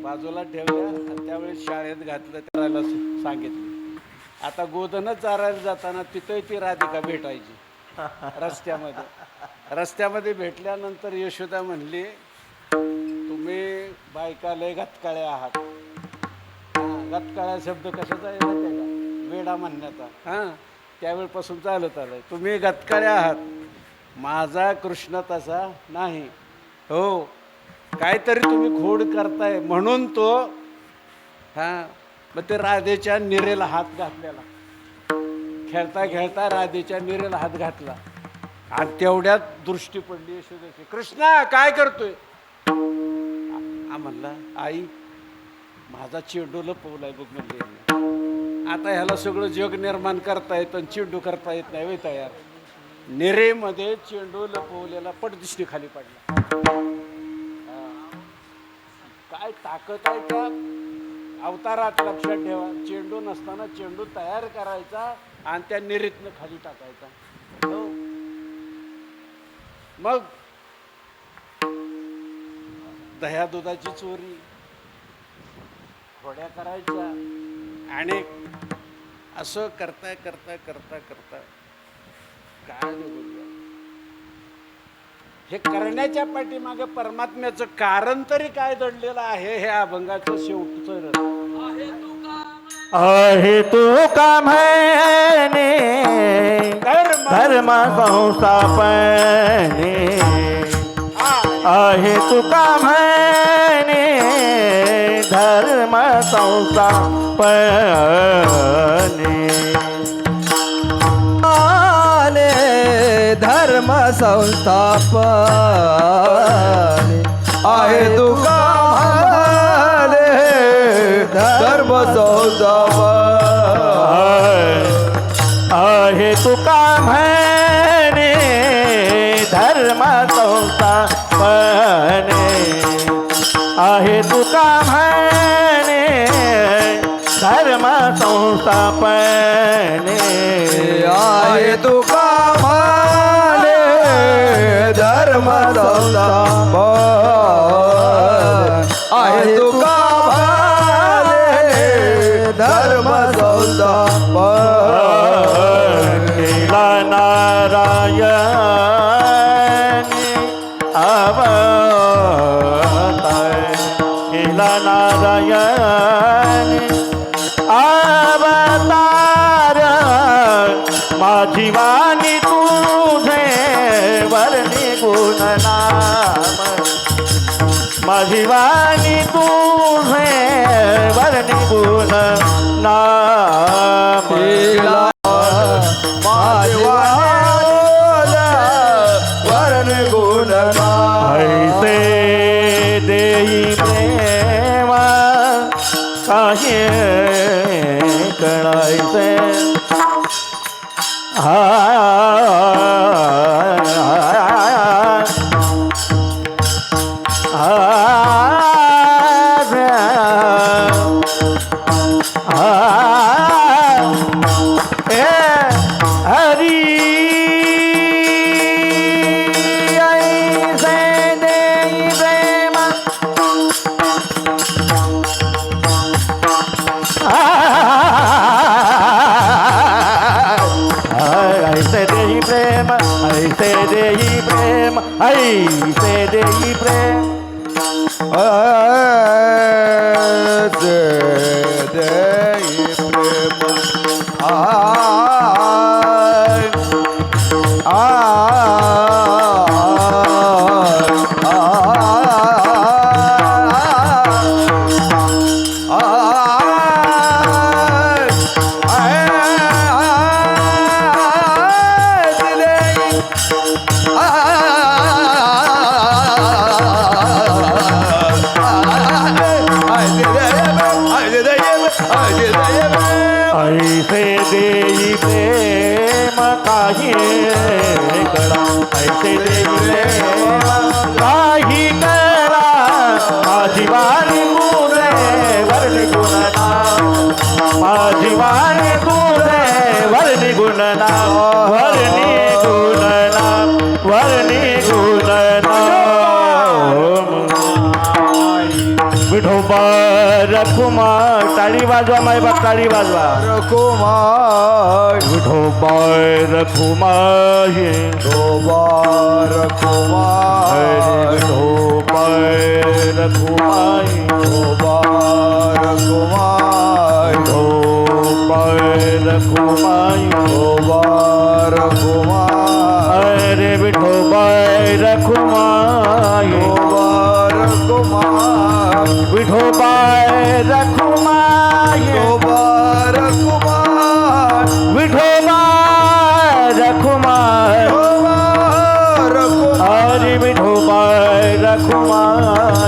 बाजूला ठेवल्या आणि त्यावेळेस शाळेत घातलं त्याला सांगितलं. आता गोधनं चारायला जाताना तिथंही ती राधिका भेटायची रस्त्यामध्ये भेटल्यानंतर यशोदा म्हणली, तुम्ही बायका लय गतकाळ्या आहात. गतकाळ्या शब्द कशाचा आहे माहिती आहे का? वेडा म्हणण्याचा. हां, त्यावेळपासून चालत आलंय. तुम्ही गतकाळ्या आहात, माझा कृष्ण तसा नाही. हो, काहीतरी तुम्ही खोड करताय म्हणून तो. हां, मग ते राधेच्या निरेला हात घातलेला, खेळता खेळता राधेच्या निरेला हात घातला आणि तेवढ्यात दृष्टी पडली यशोदेची. कृष्णा काय करतोय? म्हणला, आई माझा चेंडू लपवलाय बघ म्हणले. आता ह्याला सगळं जग निर्माण करता येतं आणि चेंडू करता येत नाही वे तयार. निरेमध्ये चेंडू लपवलेला पटदिशी खाली पडला. काय ताकद आहे त्या अवतारात, लक्षात ठेवा. चेंडू नसताना चेंडू तयार करायचा आणि त्या निरीतनं खाली टाकायचा. हो, मग दह्या दुधाची चोरी, खोड्या करायच्या आणि असं करता करता करता करता काय बोलूया, हे करण्याच्या पाठीमागे परमात्म्याचं कारण तरी काय दडलेलं आहे हे अभंगाचं शेवटचं. आहे तू का म्हणे धर्म संस्थापने, आहे तू का म्हणे धर्म संस्थापने. धर्म संस्थापन आहे तुका म्हणे धर्म संस्थापन, आहे तुका म्हणे धर्म संस्थापने, आहे तुका म्हणे धर्म संस्थापने, आहे तुका म्हणे धर्म संस्थापन, आहे तुका म्हणे धर्म संस्थापन. केला नारायण अवतार, केला नारायण अवतार, माझी वाणी तुझे वर्णी गुण नाम, माझी वाणी तुझे वर्णी गुण नाम. वरण गुण ऐसे देई प्रेम काही कळायचे. हरी ऐसे देई प्रेम ऐसे देई प्रेम, ऐसे देई प्रेम, ऐसे देई प्रेम. ऐसे देई प्रेम काही कळा, ऐसे देई प्रेम काही कळा, माझी वाणी तुझे वर्णी गुण नाम, माझी वाणी तुझे वर्णी गुण नाम, वर्णी गुण नाम, वर्णी गुण नाम. विठोबा रखुमा टाळी वाजवा माय बाप टाळी वाजवा कुमार विठोबा रखुमा हे कुमार कुमार विठोबा रखुमा कुमार कुमार विठोबा रखुमा कुमार कुमार अरे विठोबा रखुमा कुमार कुमार विठोबा रखुमा कुमार कुमार विठोबा रखुमा कुमार हरी विठोबा रखुमा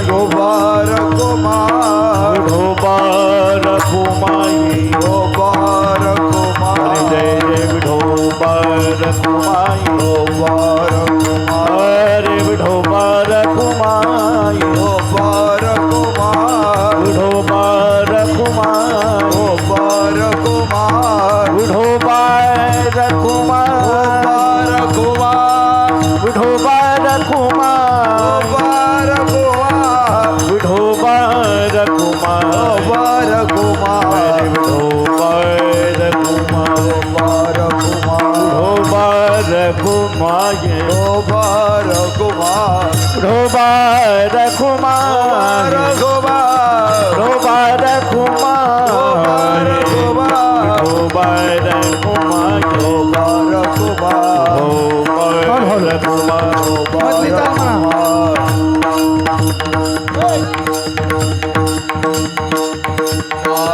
कुमार कुमार विठोबा रखुमा कुमार कुमार जय जय विठोबा रखुमा कुमार कुमार हरे विठोबा रखुमा कुमार कुमार विठोबा रखुमा कुमार कुमार विठोबा रखुमा कुमार कुमार विठोबा रखुमा कुमार कुमार विठोबा रखुमा कुमार कुमार विठोबा रखुमा कुमार कुमार विठोबा रखुमा कुमार कुमार विठोबा रखुमा कुमार विठोबा रखुमा विठोबा रखुमा कुमार कुमार विठोबा रखुमा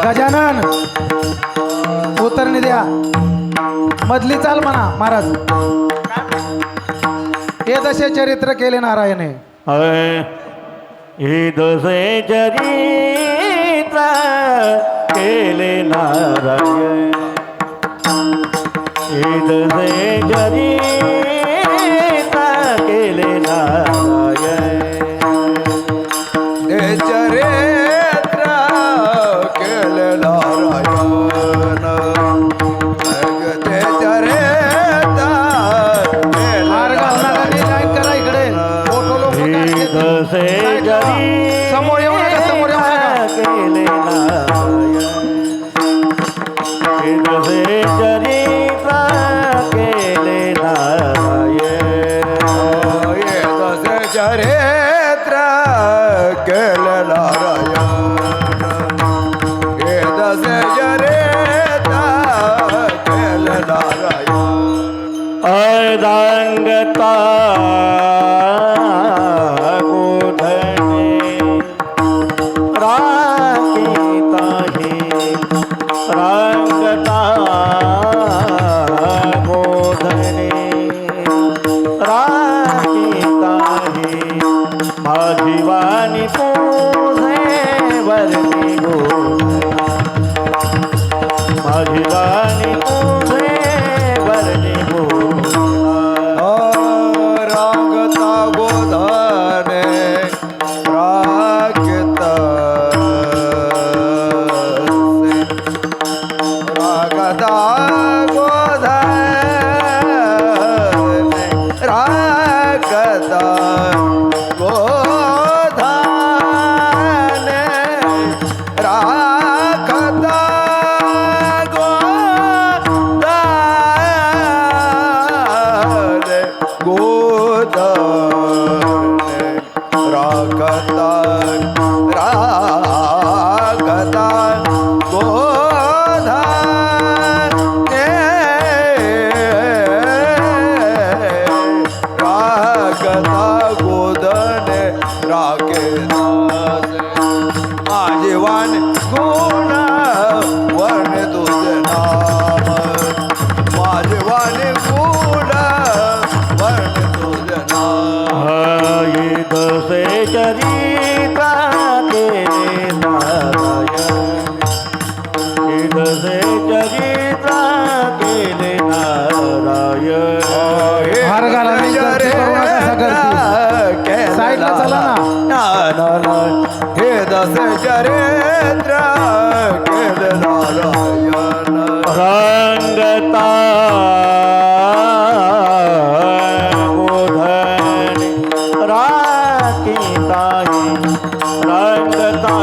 गजानन उतरणी द्या मधली चाल म्हणा महाराज हे तसे चरित्र केले नारायणे हे दसे चरित्र केले नारायण हे दसे चरित्र केले नारायण चरित्र केले नारायण ते चरित्र मार्ग होणाऱ्यांनी लाईन करा इकडे फोटो लोक हे दसे चरित्र समोर येऊ नका समोर येऊ नका केले नारायण हे दसे चरित्र केले नारायण ये दसे चरित्र केले नारायण ये दसे चरित्र केले नारायण अर्धांगता गोधने राखीता हे रांगता गोधने राखीता हे माझी वाणी तुझे वरणी गोधना माझी वाणी तुझे वरणी गोधना रागता गोधने रागत रागता गोधने रागता गोधने रागता गोधने रागता रागता गोधने रागता गोधने रागे माझे वाण गुण वर्ण तुझे नाम माझे वाण गुण वर्ण तुझे नाम ये दसे चरित्र केले नारायण ये दसे चरित्र केले नारायण हार घाला नाही गर्दी करू नका सगळी. साईडला चला ना. हे दस चरित्र केले नारायण रंगता गोधन राखीता रंगता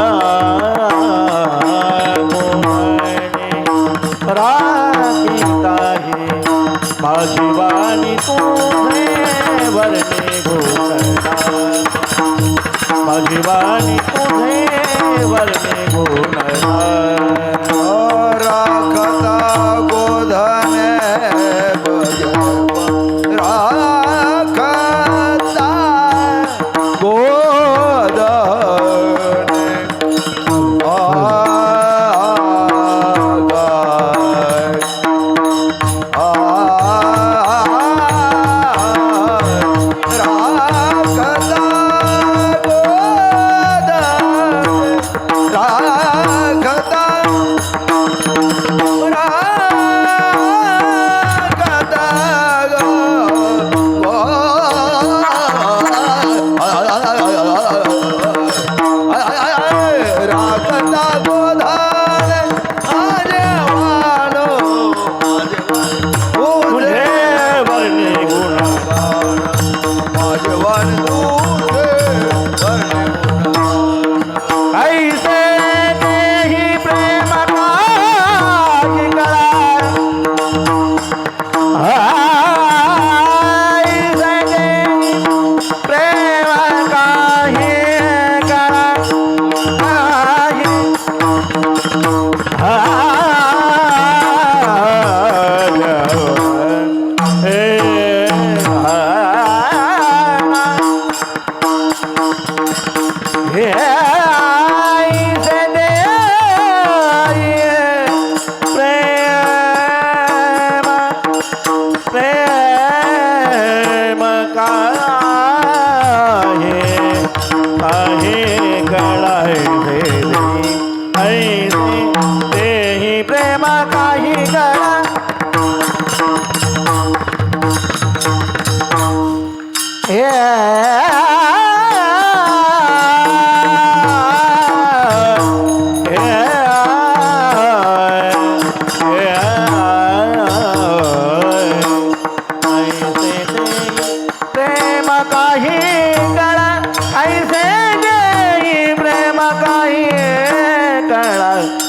माझी वाणी तुझे वर्णे गुण राखता गोधने राखता गोधने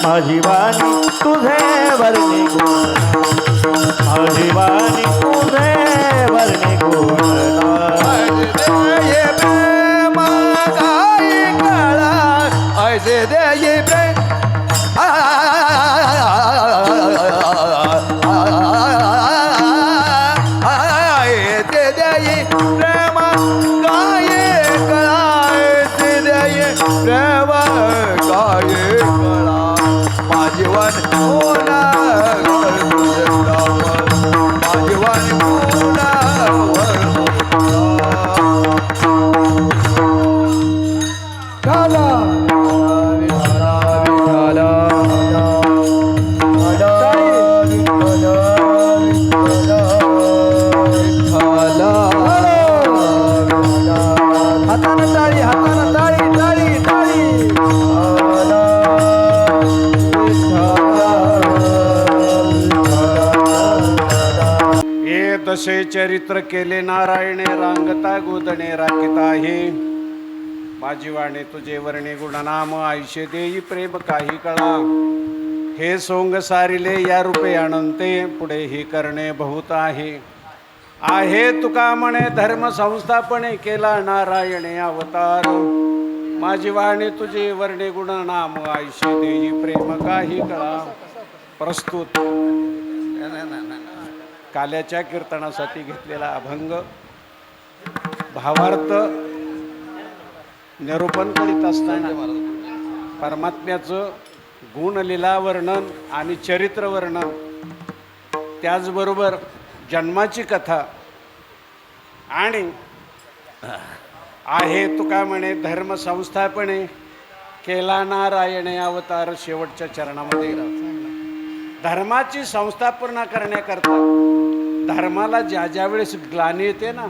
माझी वाणी तुझे वर्णी गुण माझी वाणी तुझे वर्णी गुण ये प्रेम काय कळा ऐसे दे ये प्रेम ते दे ये प्रेम काय कळा ऐसे दे ये प्रेम काय कळा माझी वाणी कोणा माझी वाणी कोणावर विठाला विठाला विठाला हातानं टाळी हातानं टाळी टाळी टाळी हे तसे चरित्र केले नारायणे रांगता गोदणे राखिता हे माझी वाणी तुझे वर्णे गुणनाम आयुष्य देई प्रेम काही कळा हे सोंग सारिले या रूपे अनंते पुढे ही करणे बहुत आहे तुका म्हणे धर्म संस्थापने केला नारायणे अवतार माझी वाणी तुझे वर्णे गुणनाम आयुष्य देई प्रेम काही कळा. प्रस्तुत काल्याच्या कीर्तनासाठी घेतलेला अभंग भावार्थ निरूपण करीत असताना परमात्म्याचं गुणलीला वर्णन आणि चरित्र वर्णन त्याचबरोबर जन्माची कथा आणि आहे तुका म्हणे धर्म संस्थापने केला नारायणे अवतार शेवटच्या चरणामध्ये धर्माची संस्थापना करण्याकरता धर्माला ज्या वेळेस ग्लानी येते ना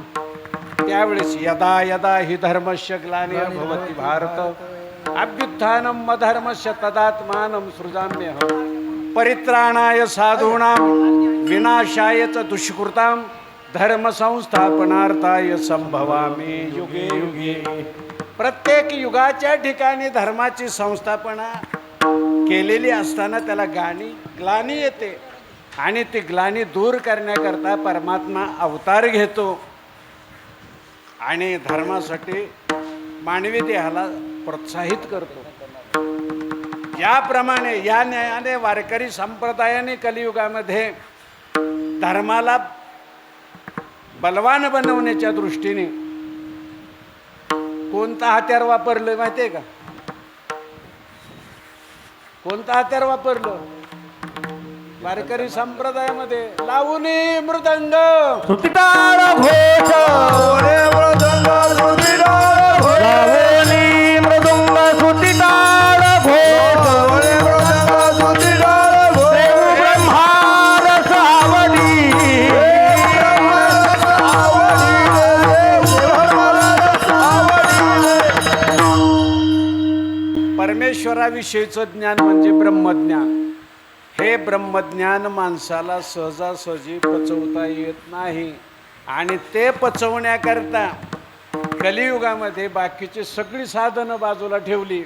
त्यावेळेस यदा यदा हि धर्मस्य ग्लानिर्भवति भारत अभ्युत्थानम अधर्मस्य तदात्मानं सृजाम्यहं परित्राणाय साधूनां विनाशाय च दुष्कृतां धर्म संस्थापनार्थाय संभवामि युगे युगे. प्रत्येक युगाच्या ठिकाणी धर्माची संस्थापना केलेली असताना त्याला ग्लानी येते आणि ती ग्लानी दूर करण्याकरता परमात्मा अवतार घेतो आणि धर्मासाठी मानवी देहाला प्रोत्साहित करतो. याप्रमाणे या न्यायाने वारकरी संप्रदायाने कलियुगामध्ये धर्माला बलवान बनवण्याच्या दृष्टीने कोणता हत्यार वापरलं माहिती आहे का? कोणता हत्यार वापरलं वारकरी संप्रदायामध्ये? लावणी मृदंग, सुतिताळ घोष लावणी मृदुंग सुतिताळ घोष देव ब्रह्मारस आवडी परमेश्वराविषयीचं ज्ञान म्हणजे ब्रह्मज्ञान. हे ब्रह्मज्ञान माणसाला सहजासहजी पचवता येत नाही आणि ते पचवण्याकरता कलियुगामध्ये बाकीची सगळी साधनं बाजूला ठेवली.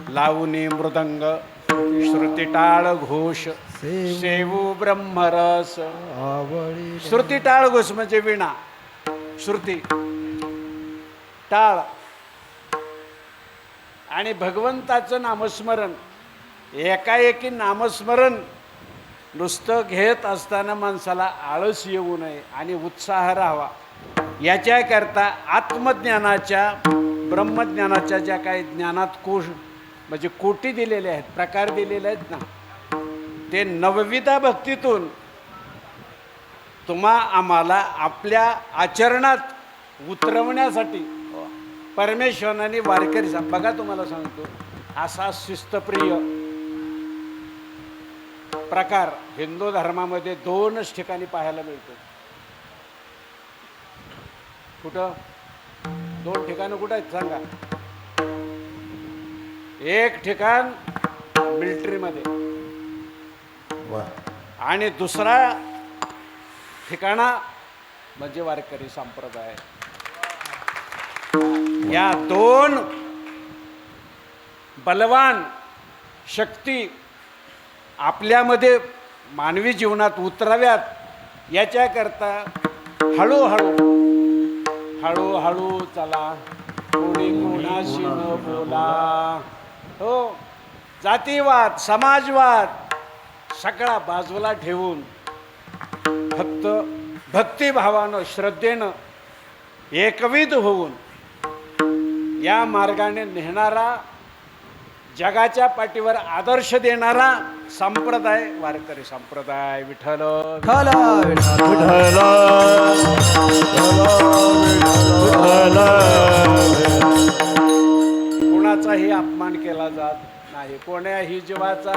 लावणी मृदंग, श्रुतिटाळ घोष, सेवू ब्रह्मरस. श्रुतिटाळ घोष म्हणजे विणा, श्रुती टाळ आणि भगवंताचं नामस्मरण. एकाएकी नामस्मरण नुसतं घेत असताना माणसाला आळस येऊ नये आणि उत्साह राहावा याच्याकरता आत्मज्ञानाच्या ब्रह्मज्ञानाच्या ज्या काही ज्ञानात कोश म्हणजे कोटी दिलेले आहेत, प्रकार दिलेले आहेत ना, ते नवविधा भक्तीतून तुम्हा आम्हाला आपल्या आचरणात उतरवण्यासाठी परमेश्वराने वारकरी बघा तुम्हाला सांगतो असा शिस्तप्रिय प्रकार हिंदू धर्मामध्ये 2च ठिकाणी पाहायला मिळतो. कुठं? 2 ठिकाणं कुठं आहेत सांगा? एक ठिकाण मिलिटरीमध्ये आणि दुसरा ठिकाणा म्हणजे वारकरी संप्रदाय. या 2 बलवान शक्ती आपल्यामध्ये मानवी जीवनात उतराव्यात याच्याकरता हळूहळू हळूहळू चला, कोणी कोणाशी न बोला. हो, जातीवाद समाजवाद सगळा बाजूला ठेवून फक्त भक्तिभावानं श्रद्धेनं एकविध होऊन या मार्गाने नेणारा, जगाच्या पाठीवर आदर्श देणारा संप्रदाय वारकरी संप्रदाय. विठ्ठल कोणाचाही अपमान केला जात नाही, कोण्याही जीवाचा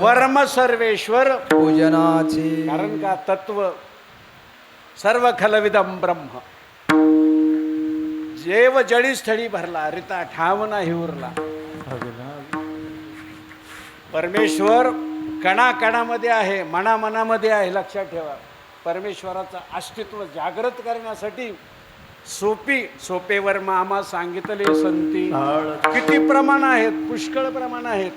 वर्म सर्वेश्वर पूजनाची. कारण का तत्व सर्व खलविदम ब्रह्म. जेव जळीस्थळी भरला, रिता ठाव नाही उरला. परमेश्वर कणाकणामध्ये आहे, मनामनामध्ये आहे. लक्षात ठेवा, परमेश्वराचं अस्तित्व जागृत करण्यासाठी सोपेवर मामा सांगितले संती. किती प्रमाण आहेत? पुष्कळ प्रमाण आहेत.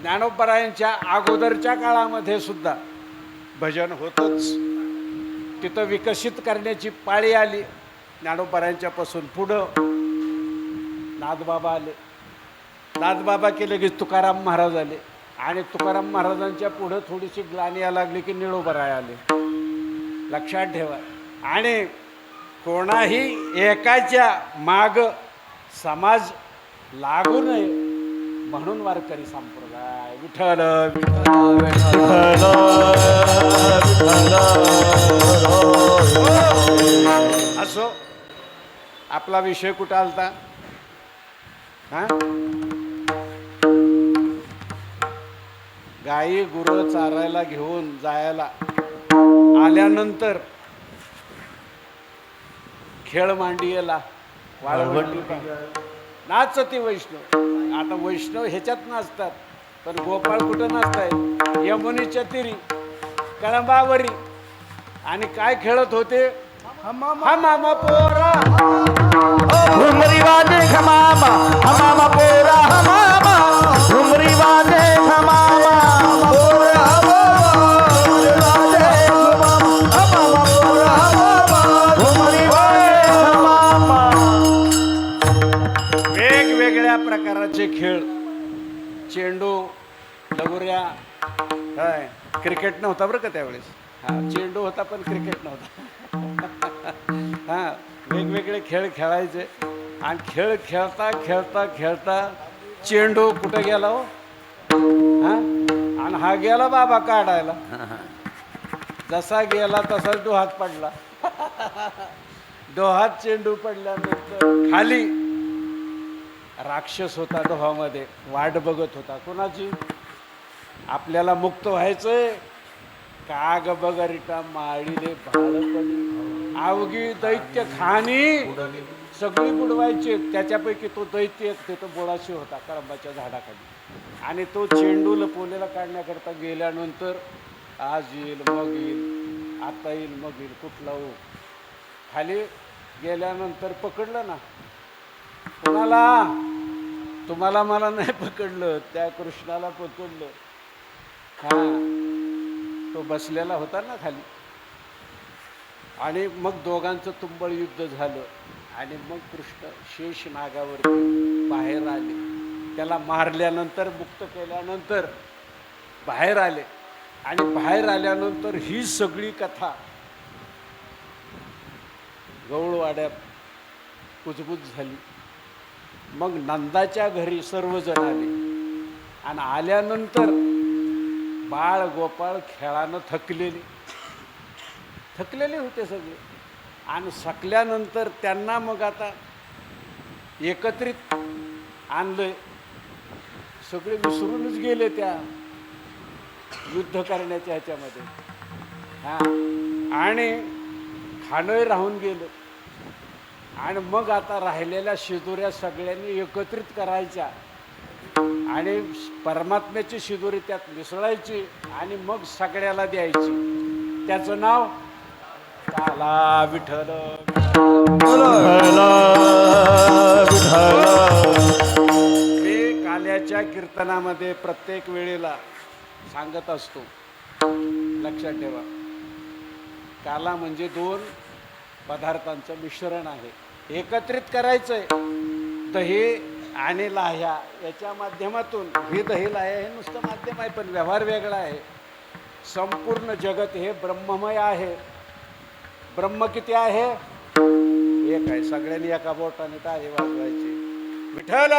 ज्ञानोबरायांच्या अगोदरच्या काळामध्ये सुद्धा भजन होतच. तिथं विकसित करण्याची पाळी आली. ज्ञानोबरायांच्यापासून पुढं नाथबाबा आले. नाथबाबा केले की तुकाराम महाराज आले आणि तुकाराम महाराजांच्या पुढं थोडीशी ग्लानी यायला लागली की निळोबराय आले. लक्षात ठेवा. आणि कोणाही एकाच्या माग समाज लागू नये म्हणून वारकरी संप्रदाय. विठ्ठल असो. आपला विषय कुठं आलता? हा, गाई गुरं चारायला घेऊन जायला आल्यानंतर खेळ मांडियेला वाळवंटी नाचती वैष्णव. आता वैष्णव ह्याच्यात नाचतात, पण गोपाळ कुठं नाचतायत? यमुनेच्या तीरी कळंबावरी. आणि काय खेळत होते? हमामा पोरा घुमरी वाजे खमामा, हमामा पोरा हमामा, घुमरी वाजे खमामा, पोरा हमामा, हमामा पोरा हमामा, घुमरी वाजे खमामा. वेगवेगळ्या प्रकारचे खेळ, चेंडू, लगोऱ्या, काय क्रिकेट नव्हता बरं का त्यावेळेस. हां, चेंडू होता पण क्रिकेट नव्हता. हां, वेगवेगळे खेळ खेळायचे. आणि खेळ खेळता खेळता खेळता चेंडू कुठं गेला हो, हां, आणि हा गेला बाबा काढायला. जसा गेला तसा डोहात पडला. डोहात चेंडू पडल्यानंतर खाली राक्षस होता डोहामध्ये, वाट बघत होता कोणाची, आपल्याला मुक्त व्हायचंय का ग बगरिटा माळीले भाळपणी, अवघी दैत्य खाणी सगळी बुडवायची. त्याच्यापैकी तो दैत्य एक तिथं बोळाशी होता कळंबाच्या झाडाखाली. आणि तो चेंडू लपवलेला काढण्याकरता गेल्यानंतर आज येईल मग येईल, आता येईल मग येईल, कुठला हो, खाली गेल्यानंतर पकडलं ना कोणाला, तुम्हाला मला नाही पकडलं, त्या कृष्णाला पकडलं. हां, तो बसलेला होता ना खाली. आणि मग दोघांचं तुंबळ युद्ध झालं. आणि मग कृष्ण शेष नागावरती बाहेर आले. त्याला मारल्यानंतर, मुक्त केल्यानंतर बाहेर आले. आणि बाहेर आल्यानंतर ही सगळी कथा गौळवाड्यात कुजबूज झाली. मग नंदाच्या घरी सर्वजण आले. आणि आल्यानंतर बाळ गोपाळ खेळानं थकलेले होते सगळे. आणि सकल्यानंतर त्यांना मग आता एकत्रित आणलं. सगळे विसरूनच गेले त्या युद्ध करण्याच्या ह्याच्यामध्ये. हां, आणि खाणं राहून गेलं. आणि मग आता राहिलेल्या शिदोऱ्या सगळ्यांनी एकत्रित करायच्या आणि परमात्म्याची शिदोरी त्यात मिसळायची आणि मग सगळ्याला द्यायची. त्याचं नाव काला विठ्ठल. मी काल्याच्या कीर्तनामध्ये प्रत्येक वेळेला सांगत असतो, लक्षात ठेवा, काला म्हणजे दोन पदार्थांचं मिश्रण आहे. एकत्रित करायचंय दही आणि लाह्या याच्या माध्यमातून. हे दही लाह्या हे नुसतं माध्यम आहे, पण व्यवहार वेगळा आहे. संपूर्ण जगत हे ब्रह्ममय आहे. ब्रह्म किती आहे? एक आहे. सगळ्यांनी एका बोटाने टाळी वाजवायची. विठ्ठल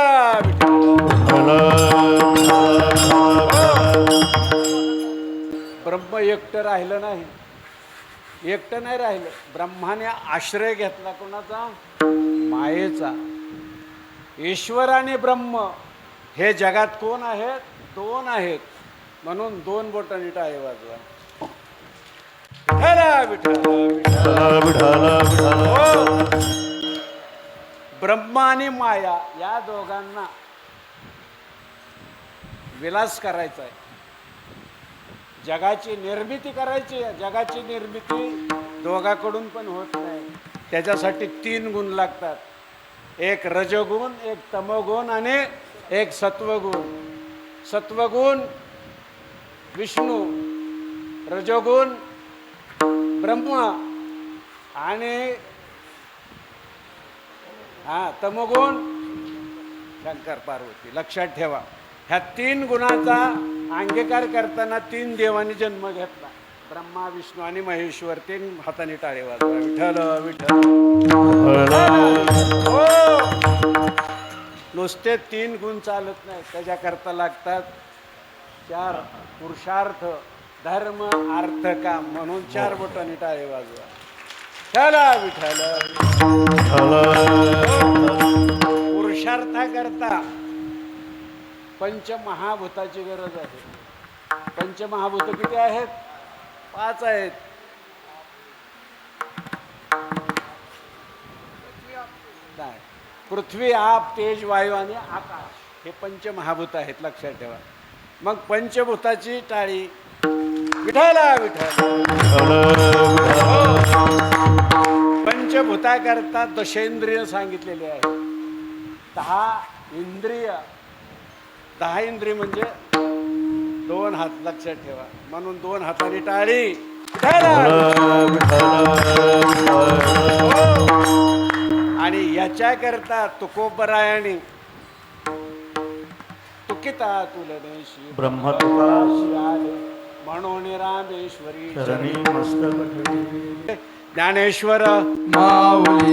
ब्रह्म एकटं राहिलं नाही, एकटं नाही राहिलं. ब्रह्माने आश्रय घेतला कोणाचा? मायेचा. ईश्वर आणि ब्रह्म हे जगात कोण आहेत? दोन आहेत. म्हणून दोन बोटांनी टाळे वाजवा. ब्रह्म आणि माया या दोघांना विलास करायचा आहे. जगाची निर्मिती करायची. जगाची निर्मिती दोघाकडून पण होत नाही. त्याच्यासाठी 3 गुण लागतात. एक रजोगुण, एक तमोगुण आणि एक सत्वगुण. सत्वगुण विष्णू, रजोगुण ब्रह्मा आणि तमोगुण शंकर पार्वती. लक्षात ठेवा, ह्या 3 गुणाचा अंगीकार करताना 3 देवांनी जन्म घेतला. ब्रह्मा, विष्णू आणि महेश्वर. 3 हाताने टाळे वाजवा. विठ्ठल विठ्ठल. हो, नुसते 3 गुण चालत नाही. त्याच्याकरता लागतात 4 पुरुषार्थ, धर्म, अर्थ, काम. म्हणून 4 बोटांनी टाळे वाजवा. चला विठ्ठल. पुरुषार्थाकरता पंचमहाभूताची गरज आहे. पंचमहाभूत किती आहेत? 5 आहेत. पृथ्वी, आप, तेज, वायू आणि आकाश हे पंचमहाभूत आहेत. लक्षात ठेवा. मग पंचभूताची टाळी. विठ्ठल विठ्ठल. पंचभूताकरता दशेंद्रिय सांगितलेले आहे. 10 इंद्रिय. 10 इंद्रिय म्हणजे 2 हात. लक्षात ठेवा. म्हणून 2 हातांनी टाळी. आणि याच्याकरता तुकोबरायाने तुकिता तुलनेशी ब्रह्मतुकाशी आले म्हणून रामेश्वरी चरणी मस्तक ठेवी. ज्ञानेश्वर माऊली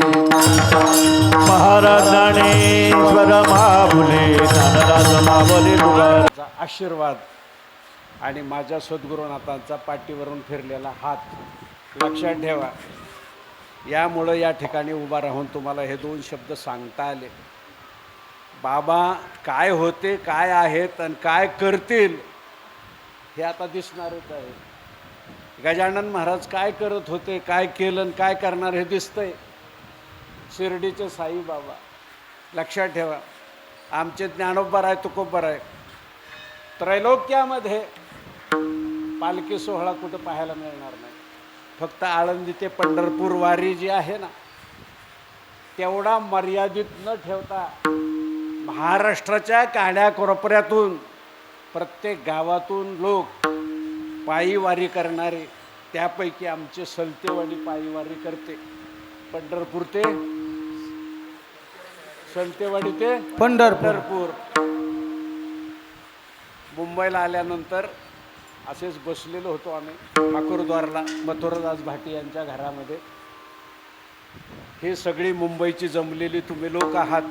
महाराज ज्ञानेश्वर महाबुले ज्ञानराज मावले तुकार. चा आशीर्वाद आणि माझ्या सद्गुरुनाथांचा पाठीवरून फिरलेला हात लक्षात ठेवा. यामुळं या ठिकाणी उभा राहून तुम्हाला हे 2 शब्द सांगता आले. बाबा काय होते, काय आहेत आणि काय करतील हे आता दिसणारच आहे. गजानन महाराज काय करत होते, काय केलं आणि काय करणार हे दिसतंय. शिर्डीचे साईबाबा लक्षात ठेवा. आमचे ज्ञानोबा आहे, तुकोबा आहे. त्रैलोक्यामध्ये पालखी सोहळा कुठं पाहायला मिळणार नाही. फक्त आळंदी ते पंढरपूर वारी जी आहे ना, तेवढा मर्यादित न ठेवता महाराष्ट्राच्या काड्याकोपऱ्यातून प्रत्येक गावातून लोक पायी वारी करणारे, त्यापैकी आमचे सलतेवाडी पायी वारी करते. पंढरपूर ते सलतेवाडी ते पंढरपूर. मुंबईला आल्यानंतर असेच बसलेलो होतो आम्ही ठाकूरद्वारला मथुरदास भाटी यांच्या घरामध्ये. हे सगळी मुंबईची जमलेली तुम्ही लोक आहात.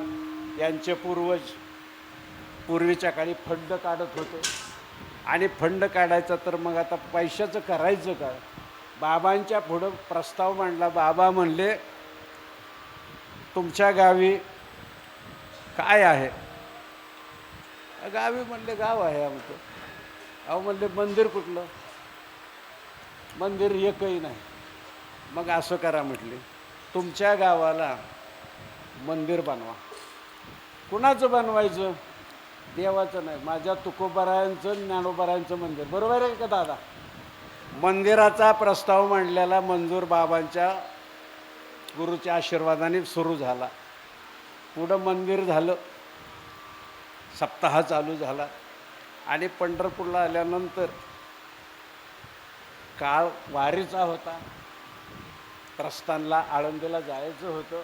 यांचे पूर्वज पूर्वीच्या काळी फंड काढत होते आणि फंड काढायचा तर मग आता पैशाचं करायचं काय. बाबांच्या पुढं प्रस्ताव मांडला. बाबा म्हणले तुमच्या गावी काय आहे. गावी म्हणले गाव आहे आमचं. अहो म्हणले मंदिर कुठलं. मंदिर एकही नाही. मग असं करा म्हटले, तुमच्या गावाला मंदिर बनवा. कुणाचं बनवायचं. देवाचं नाही, माझ्या तुकोबारायांचं ज्ञानोबारायांचं मंदिर. बरोबर आहे का दादा. मंदिराचा प्रस्ताव मांडलेला मंजूर बाबांच्या गुरुच्या आशीर्वादाने सुरू झाला. पुढं मंदिर झालं, सप्ताह चालू झाला आणि पंढरपूरला आल्यानंतर काळ वारीचा होता. प्रस्थानला आळंदीला जायचं होतं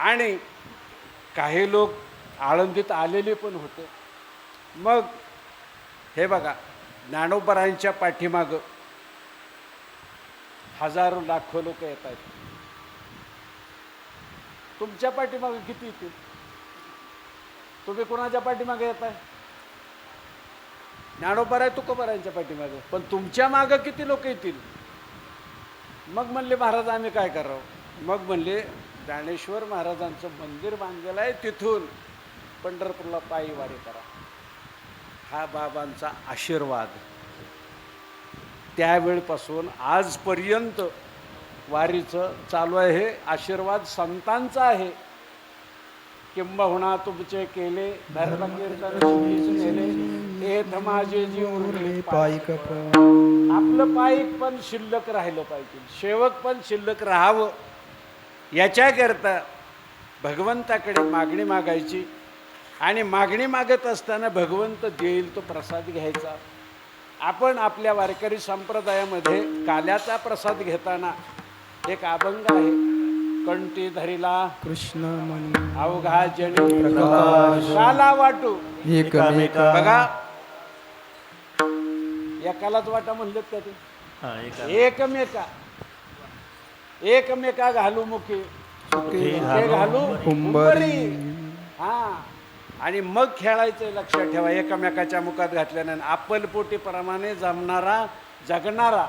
आणि काही लोक आळंदीत आलेले पण होते. मग हे बघा, ज्ञानोबरायांच्या पाठीमागं हजारो लाखो लोक येत आहेत. तुमच्या पाठीमागं किती येतील. तुम्ही कोणाच्या पाठीमागे येत आहे. ज्ञानोबराय तुकोबारायांच्या पाठीमागे. पण तुमच्या मागं किती लोक येतील. मग म्हणले महाराज आम्ही काय करावं. मग म्हणले ज्ञानेश्वर महाराजांचं मंदिर बांधलेलं आहे, तिथून पंढरपूरला पायी वारी करा. हा बाबांचा आशीर्वाद त्यावेळपासून आजपर्यंत वारीचं चालू आहे. हे आशीर्वाद संतांचा आहे. किंबहुना तुमचे केले धर्म कीर्तन नेले एथ माझे जीव पायिक. आपलं पायिक पण शिल्लक राहिलं पाहिजे, सेवक पण शिल्लक राहावं. याच्याकरता भगवंताकडे मागणी मागायची आणि मागणी मागत असताना भगवंत देईल तो प्रसाद घ्यायचा. आपण आपल्या वारकरी संप्रदायामध्ये काल्याचा प्रसाद घेताना एक अभंग आहे. कंठी धरिला कृष्ण अवघा जनी काला वाटू एकमेका. बघा, एकालाच वाटा म्हणलेत का ते. एकमेका घालू मुखी ते घालू उंबरी. हा, आणि मग खेळायचं. लक्षात ठेवा, एकमेकाच्या मुखात घातल्याने आपलपोटीप्रमाणे जमणारा जगणारा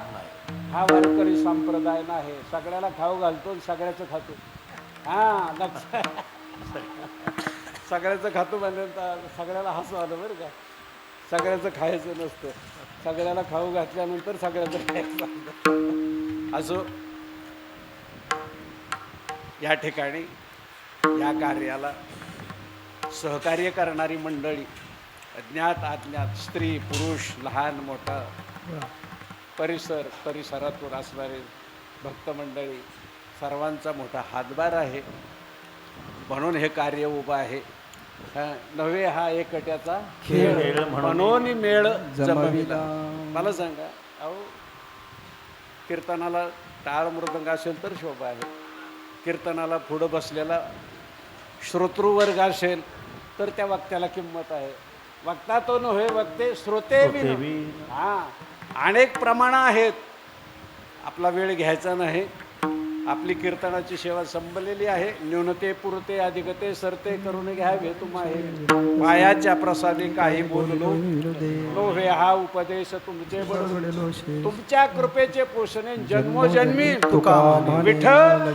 हा वारकरी संप्रदाय नाही. सगळ्याला खाऊ घालतो, सगळ्याचं खातो. हा, लक्षात. सगळ्याचं खातो म्हणजे सगळ्याला हसू आलं बरं का. सगळ्याचं खायचं नसतं. सगळ्याला खाऊ घातल्यानंतर सगळ्याचं खायचं असो. या ठिकाणी या कार्याला सहकार्य करणारी मंडळी, अज्ञात अज्ञात, स्त्री पुरुष, लहान मोठा, परिसरातून असणारे भक्तमंडळी, सर्वांचा मोठा हातभार आहे. म्हणून हे कार्य उभं आहे. नव्हे हा एकट्याचा खेळ म्हणून मेळ जमविला. मला सांगा, अहो कीर्तनाला टाळ मृदंग असेल तर शोभा आहे. कीर्तनाला पुढं बसलेला श्रोतृवर्ग असेल तर त्या वक्त्याला किंमत आहे. वक्ता तो नव्हे, वक्ते श्रोते बी नव्हे. हा, अनेक प्रमाणं आहेत. आपला वेळ घ्यायचा नाही. आपली कीर्तनाची सेवा संपलेली आहे. न्यूनते पुरते अधिकते सरते करून घ्यावे तुम्हाहे. पायाच्या प्रसादी काही बोललो लोहे हा उपदेश तुमचे बळ. तुमच्या कृपेचे पोषणे जन्मोजन्मी तुका विठ्ठल